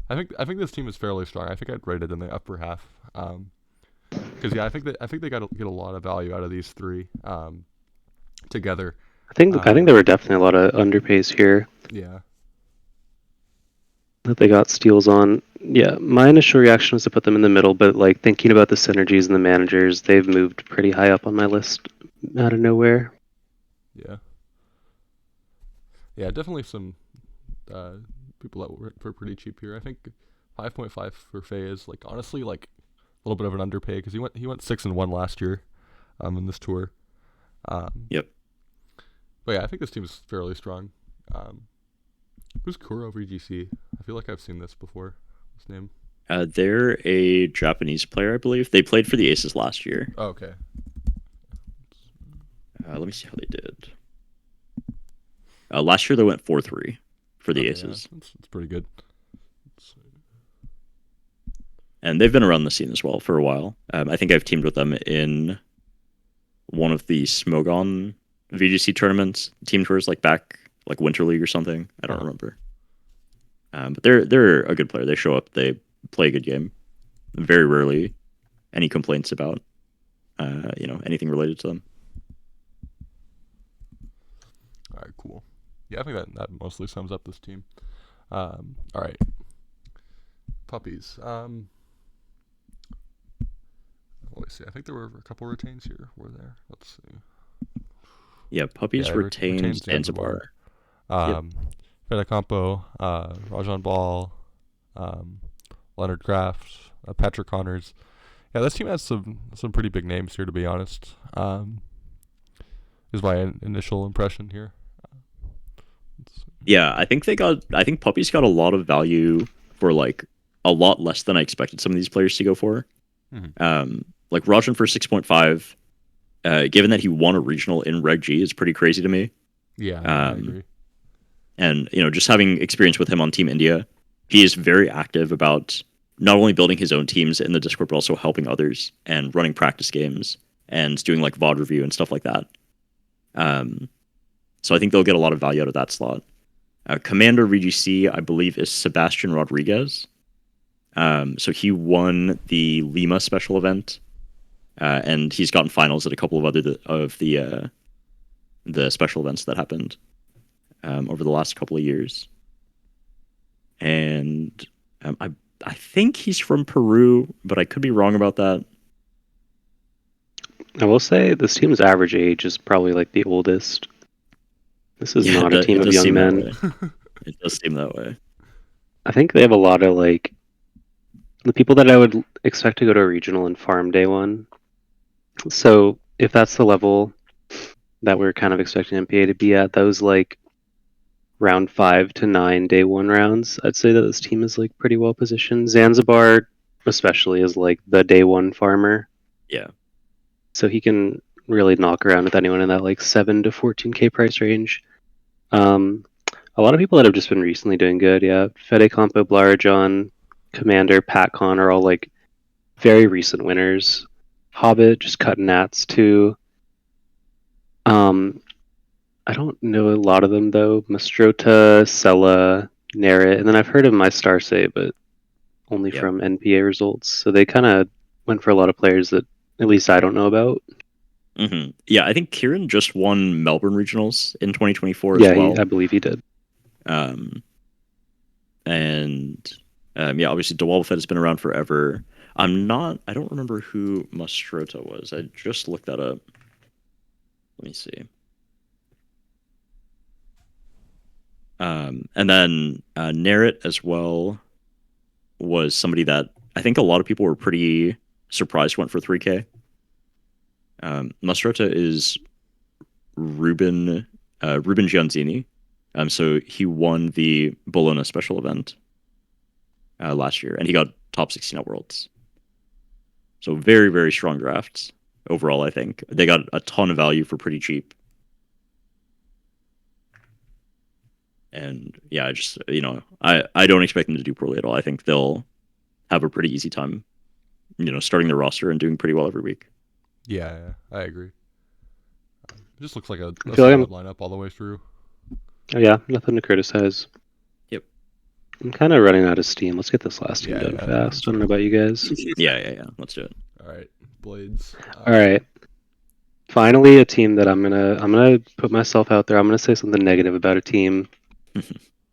think this team is fairly strong. I think I'd rate it in the upper half. Because yeah, I think they get a lot of value out of these 3 together. I think there were definitely a lot of underpays here. Yeah. that they got steals on. Yeah, my initial reaction was to put them in the middle, but like thinking about the synergies and the managers, they've moved pretty high up on my list out of nowhere. Yeah. Yeah, definitely some people that were pretty cheap here. I think 5.5 for Faye is like honestly like a little bit of an underpay because he went 6-1 last year, in this tour. Yep. But yeah, I think this team is fairly strong. Who's Kuro VGC? I feel like I've seen this before. His name? They're a Japanese player, I believe. They played for the Aces last year. Oh, okay. Let me see how they did. Last year they went 4-3 for the Okay, Aces. Yeah, it's pretty good. And they've been around the scene as well for a while. I think I've teamed with them in one of the Smogon VGC tournaments, team tours, like back like Winter League or something. I don't remember. But they're a good player. They show up. They play a good game. Very rarely any complaints about anything related to them. All right, cool. Yeah, I think that mostly sums up this team. All right, Puppies. Let me see. I think there were a couple retains here. Were there? Let's see. Yeah, Puppies retained retained Zanzibar. Fedecampo, Rajan Ball, Leonard Kraft, Patrick Connors. Yeah, this team has some pretty big names here, to be honest. Is my initial impression here. Yeah, I think Puppies got a lot of value for like a lot less than I expected some of these players to go for. Mm-hmm. Like Rajan for 6.5, given that he won a regional in Reg G, is pretty crazy to me. Yeah, I agree. And just having experience with him on Team India, he is very active about not only building his own teams in the Discord, but also helping others and running practice games and doing like VOD review and stuff like that. So I think they'll get a lot of value out of that slot. Commander VGC, I believe, is Sebastian Rodriguez. So he won the Lima special event, and he's gotten finals at a couple of other of the special events that happened over the last couple of years. And I think he's from Peru, but I could be wrong about that. I will say this team's average age is probably like the oldest. This is not a team of young men. It does seem that way. I think they have a lot of like the people that I would expect to go to a regional and farm day one. So if that's the level that we're kind of expecting NPA to be at, those like round 5 to 9 day one rounds, I'd say that this team is like pretty well positioned. Zanzibar especially is like the day one farmer. Yeah. So he can really knock around with anyone in that like 7 to 14k price range. A lot of people that have just been recently doing good, yeah. Fedecampo, Blarajon, Commander, PatCon are all like very recent winners. Hobbit just cutting nats too. I don't know a lot of them though. Mastrota, Sella, Narrit, and then I've heard of My Star Say, but only from NPA results. So they kind of went for a lot of players that at least I don't know about. Mm-hmm. Yeah, I think Kieran just won Melbourne Regionals in 2024 as well. I believe he did. Obviously Dewalfed has been around forever. I don't remember who Mastrota was. I just looked that up. Let me see. And then Narrit as well was somebody that I think a lot of people were pretty surprised went for 3K. Mastrota is Ruben Gianzini. So he won the Bologna special event last year, and he got top 16 at Worlds. So very, very strong drafts overall. I think they got a ton of value for pretty cheap. And yeah, I just I don't expect them to do poorly at all. I think they'll have a pretty easy time, starting their roster and doing pretty well every week. Yeah, I agree. It just looks like a solid lineup all the way through. Oh yeah, nothing to criticize. Yep. I'm kind of running out of steam. Let's get this last team done fast. I don't know about you guys. Yeah. Let's do it. All right, Blades. All right. Finally, a team that I'm gonna put myself out there. I'm gonna say something negative about a team.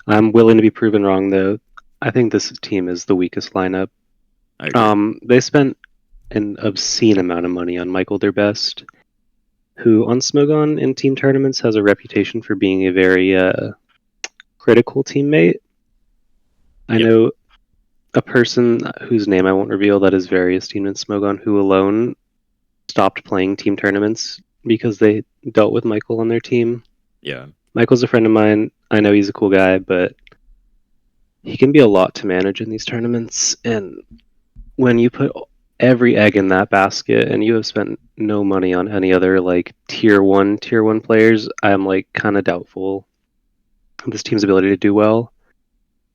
I'm willing to be proven wrong though. I think this team is the weakest lineup. I agree. They spent an obscene amount of money on Michael their best, who on Smogon in team tournaments has a reputation for being a very critical teammate. I Yep. know a person whose name I won't reveal that is very esteemed in Smogon who alone stopped playing team tournaments because they dealt with Michael on their team. Yeah. Michael's a friend of mine. I know he's a cool guy, but he can be a lot to manage in these tournaments. And when you put every egg in that basket and you have spent no money on any other like tier one players, I'm like kind of doubtful of this team's ability to do well.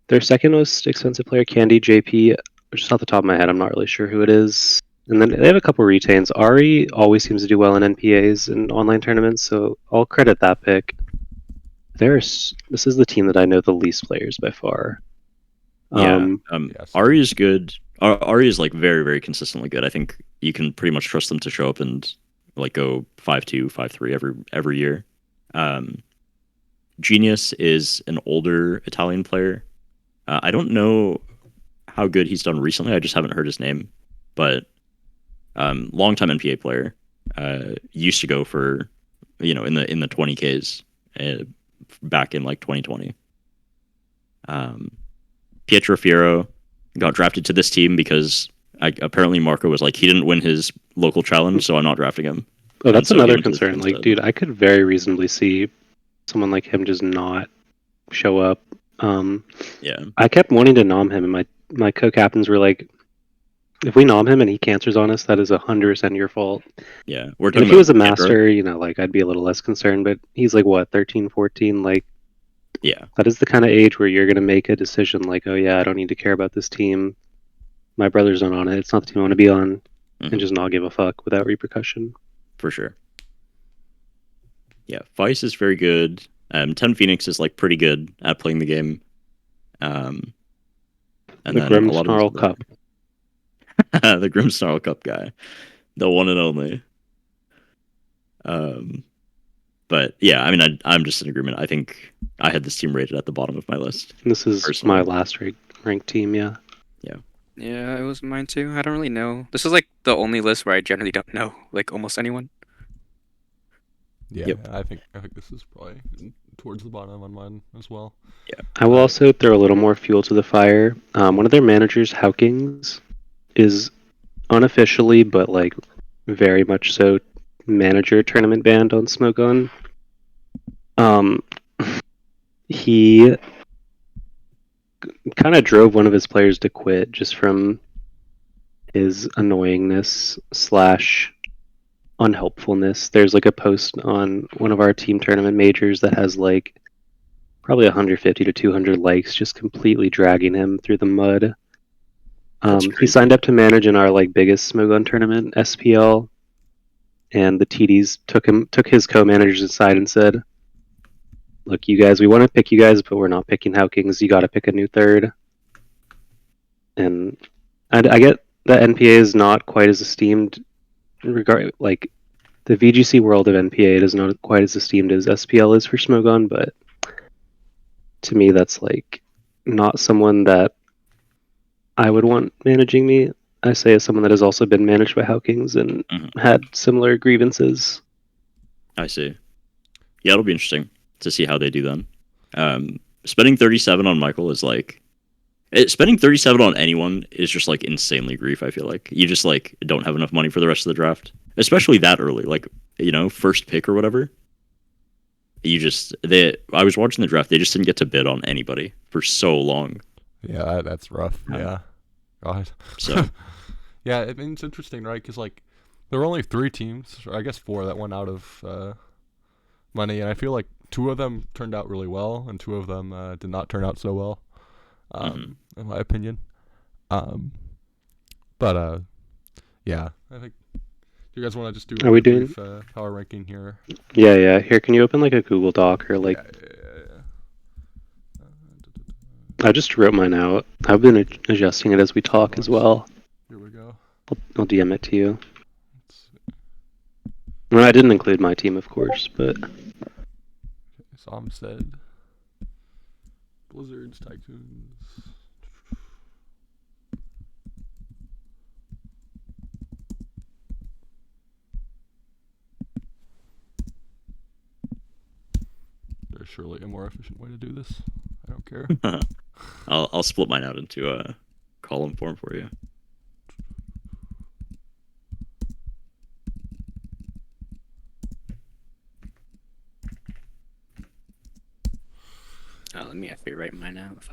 Their second most expensive player, Candy JP, just off the top of my head, I'm not really sure who it is. And then they have a couple retains. Ari always seems to do well in NPAs and online tournaments, so I'll credit that pick. This is the team that I know the least players by far. Yeah. Yes. Ari is good. Ari is like very, very consistently good. I think you can pretty much trust them to show up and like go 5-2, 5-3 every year. Genius is an older Italian player. I don't know how good he's done recently. I just haven't heard his name, but longtime NPA player. Used to go for in the 20Ks back in like 2020. Pietro Fiero got drafted to this team because apparently Marco was like he didn't win his local challenge, so I'm not drafting him. Oh, And that's so he another went to this concern. team Like, instead. dude, I could very reasonably see someone like him just not show up. Yeah, I kept wanting to nom him, and my co-captains were like, if we nom him and he cancers on us, that is 100% your fault. yeah. We're And talking if he about was a Pietro. master, like I'd be a little less concerned, but he's like what, 13, 14? Like Yeah, that is the kind of age where you're going to make a decision like, oh yeah, I don't need to care about this team. My brother's not on it. It's not the team I want to be on, and just not give a fuck without repercussion. for sure. Yeah, Vice is very good. 10 Phoenix is like pretty good at playing the game. And The then Grim a lot of Snarl Cup. the Grim Snarl Cup guy, the one and only. But yeah, I mean, I'm just in agreement. I think I had this team rated at the bottom of my list. This is Personally. my last ranked team, yeah. Yeah, it was mine too. I don't really know. This is like the only list where I generally don't know like almost anyone. Yeah, Yep. I think this is probably towards the bottom on mine as well. I will also throw a little more fuel to the fire. One of their managers, Hawkins, is unofficially, but like very much so, manager tournament banned on Smogon. He kind of drove one of his players to quit just from his annoyingness slash unhelpfulness. There's like a post on one of our team tournament majors that has like probably 150 to 200 likes, just completely dragging him through the mud. That's He crazy. signed up to manage in our like biggest Smogon tournament, SPL, and the TDs took his co-managers aside and said, "Look, you guys, we want to pick you guys, but we're not picking Hawkins. You got to pick a new third." And I get that NPA is not quite as esteemed, like the VGC world of NPA is not quite as esteemed as SPL is for Smogon, but to me, that's like not someone that I would want managing me. I say as someone that has also been managed by Hawkins and had similar grievances. I see. Yeah, it'll be interesting to see how they do then. Spending 37 on Michael is like spending 37 on anyone is just like insanely grief. I feel like you just like don't have enough money for the rest of the draft, especially that early. Like first pick or whatever. I was watching the draft. They just didn't get to bid on anybody for so long. Yeah, that's rough. Yeah. God. So yeah, I mean, it's interesting, right? Because like there were only 3 teams, or I guess 4, that went out of money, and I feel like 2 of them turned out really well, and 2 of them did not turn out so well, in my opinion. But yeah, I think. Do you guys want to just do Are we a doing brief power ranking here? Yeah. Here, can you open like a Google Doc or like? Yeah. I just wrote mine out. I've been adjusting it as we talk as well. Here we go. I'll DM it to you. Let's see. Well, I didn't include my team, of course, but Som said Blizzards, Tycoons. surely a more efficient way to do this. I don't care. I'll split mine out into a column form for you. Oh, let me actually write mine out.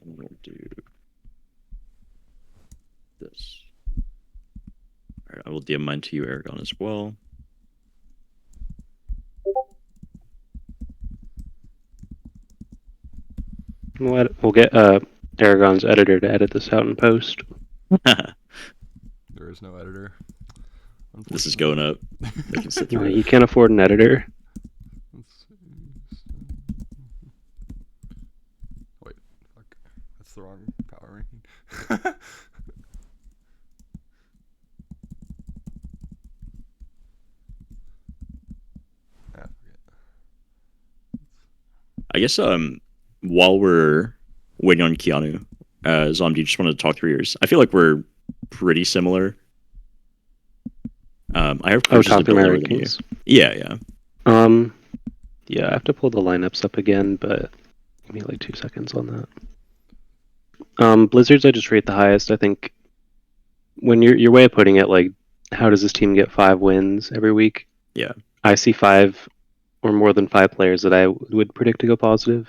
We'll do this. All right, I will DM mine to you, Aragon, as well. We'll get Aragon's editor to edit this out in post. There is no editor. This is going up. I can sit through You it. can't afford an editor. Let's see. Wait, fuck. That's the wrong power ranking. Ah, forget. I guess while we're waiting on Keanu, Zom, do you just want to talk through yours? I feel like we're pretty similar. I have Cruz as a top of my builder than you. rankings. Yeah. Yeah, I have to pull the lineups up again, but give me like 2 seconds on that. Blizzards, I just rate the highest. I think when your way of putting it, like, how does this team get 5 wins every week? Yeah. I see 5 or more than 5 players that I would predict to go positive.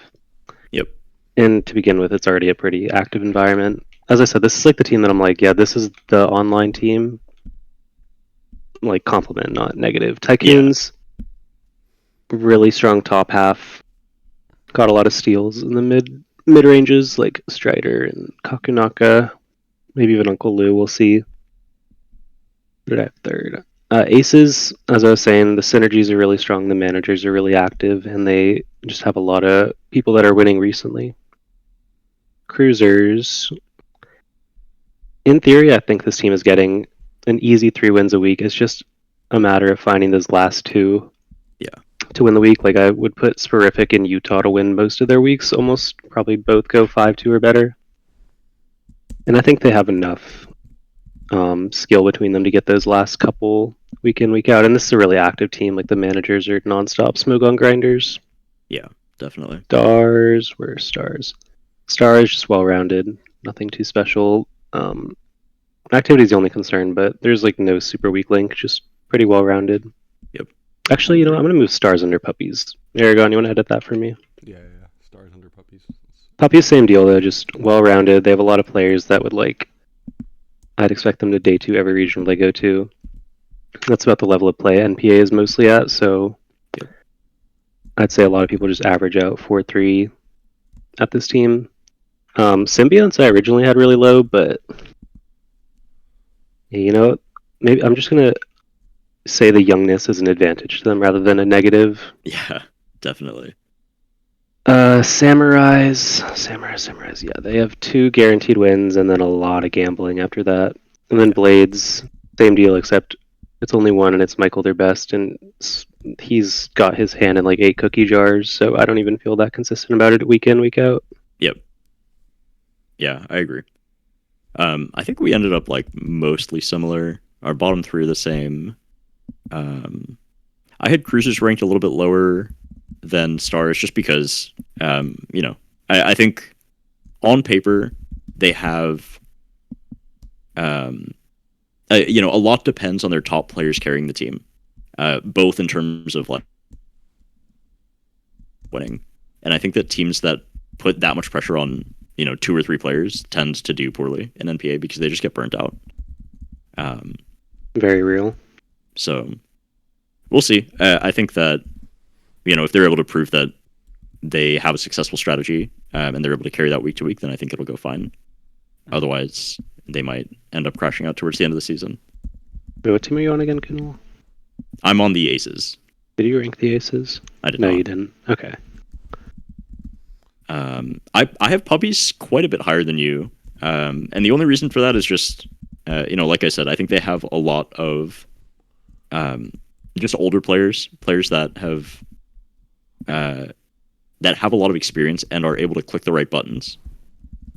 Yep. And to begin with, it's already a pretty active environment. As I said, this is like the team that I'm like, yeah, this is the online team. Like, compliment, not negative. Tycoons, really strong top half. Got a lot of steals in the mid ranges, like Strider and Kakunaka. Maybe even Uncle Lou, we'll see. What did I have third? Aces, as I was saying, the synergies are really strong, the managers are really active, and they just have a lot of people that are winning recently. Cruisers, in theory, I think this team is getting an easy 3 wins a week. It's just a matter of finding those last 2 to win the week. Like, I would put Sporific and Utah to win most of their weeks, almost probably both go 5-2 or better. And I think they have enough skill between them to get those last couple week in, week out. And this is a really active team. Like, the managers are nonstop Smogon grinders. Yeah, definitely. Stars, where are stars? Stars just well-rounded, nothing too special. Activity is the only concern, but there's like no super weak link, just pretty well-rounded. Yep. Actually, you know what? I'm gonna move stars under puppies. Aragon, you want to edit that for me? Yeah. Stars under puppies. Puppies, same deal though, just well-rounded. They have a lot of players that would like. I'd expect them to day 2 every region they go to. That's about the level of play NPA is mostly at. So, I'd say a lot of people just average out 4-3 at this team. Symbionts I originally had really low, but you know, maybe I'm just gonna say the youngness is an advantage to them rather than a negative. Yeah, definitely. Samurais, yeah, they have 2 guaranteed wins and then a lot of gambling after that. And then Blades, same deal, except it's only 1 and it's Michael their best, and he's got his hand in like 8 cookie jars, so I don't even feel that consistent about it week in, week out. Yep. Yeah, I agree. I think we ended up like mostly similar. Our bottom 3 are the same. I had Cruisers ranked a little bit lower than Stars just because, I think on paper they have, a lot depends on their top players carrying the team, both in terms of like winning. And I think that teams that put that much pressure on, 2 or 3 players tend to do poorly in NPA because they just get burnt out. Very real. So we'll see. I think that, if they're able to prove that they have a successful strategy and they're able to carry that week to week, then I think it'll go fine. Otherwise, they might end up crashing out towards the end of the season. Wait, what team are you on again, Kunal? I'm on the Aces. Did you rank the Aces? I did No, not. you didn't. Okay. I have Puppies quite a bit higher than you. And the only reason for that is just, like I said, I think they have a lot of just older players that have a lot of experience and are able to click the right buttons.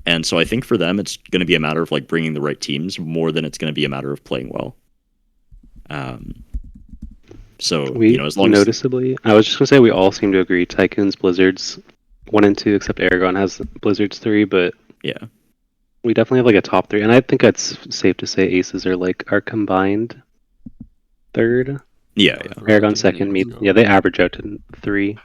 And so I think for them, it's going to be a matter of like bringing the right teams more than it's going to be a matter of playing well. So We as long noticeably, I was just gonna say we all seem to agree. Tycoons, Blizzards, 1 and 2, except Aragon has Blizzards 3, but yeah, we definitely have like a top 3, and I think that's safe to say Aces are like our combined third. yeah. Aragon Right. second, Let's me. go. Yeah, they average out to 3.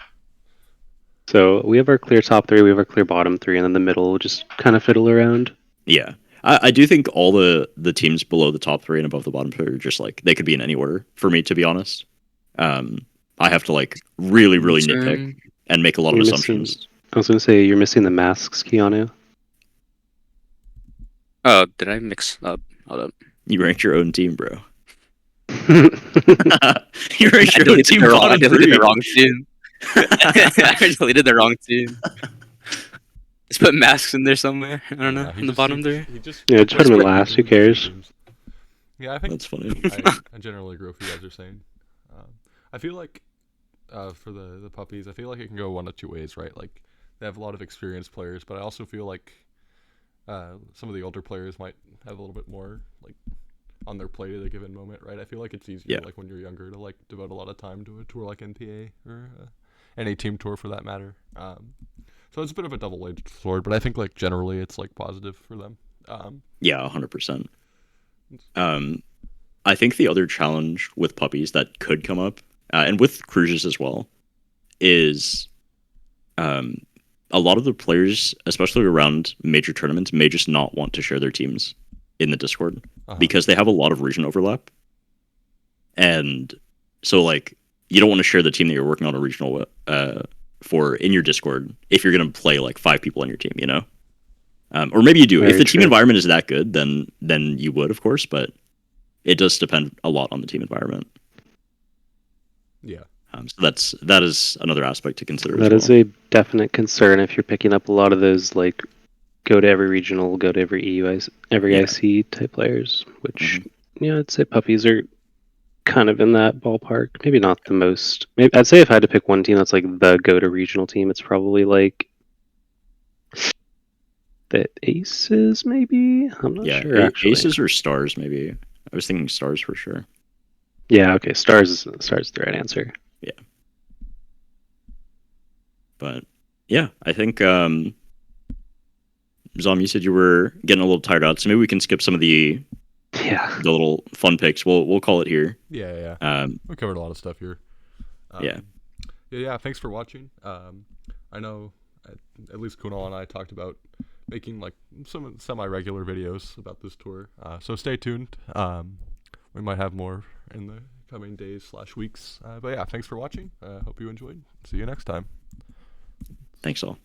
So we have our clear top 3, we have our clear bottom 3, and then the middle will just kind of fiddle around. Yeah. I do think all the teams below the top 3 and above the bottom 3 are just like they could be in any order for me, to be honest. I have to like really nitpick and make a lot of assumptions. I was gonna say you're missing the masks, Keanu. Oh, did I mix up? Hold up. You ranked your own team, bro. Yeah, You ranked your own team I bottom deleted 3. the wrong team. I deleted the wrong team. Let's put masks in there somewhere. I don't know. In the bottom there. just put them in last. Who cares? Yeah, I think That's funny. I generally agree with what you guys are saying. I feel like for the puppies, I feel like it can go one of two ways, right? Like they have a lot of experienced players, but I also feel like some of the older players might have a little bit more like on their plate at a given moment, right? I feel like it's easier like when you're younger to like devote a lot of time to a tour like NPA or any team tour for that matter. So it's a bit of a double-edged sword, but I think like generally it's like positive for them. Yeah, 100%. I think the other challenge with puppies that could come up, and with cruises as well, is a lot of the players, especially around major tournaments, may just not want to share their teams in the Discord because they have a lot of region overlap. And so, like, you don't want to share the team that you're working on a regional for in your Discord if you're going to play like 5 people on your team, or maybe you do. Very If the team true. environment is that good, then you would, of course, but it does depend a lot on the team environment. Yeah. So that is another aspect to consider. That as is well. a definite concern if you're picking up a lot of those like go to every regional, go to every every Yeah. IC type players, which I'd say puppies are kind of in that ballpark. Maybe not the most. Maybe I'd say if I had to pick one team that's like the go to regional team, it's probably like the Aces. Maybe I'm not Yeah, sure actually. Aces or Stars, maybe. I was thinking Stars for sure. Yeah, okay. Stars is the right answer. Yeah. But yeah, I think Zom, you said you were getting a little tired out, so maybe we can skip some of the little fun picks. We'll call it here. Yeah. We covered a lot of stuff here. Yeah. Thanks for watching. I know at least Kunal and I talked about making like some semi-regular videos about this tour. So stay tuned. We might have more in the coming days/weeks. But yeah, thanks for watching. Hope you enjoyed. See you next time. Thanks all.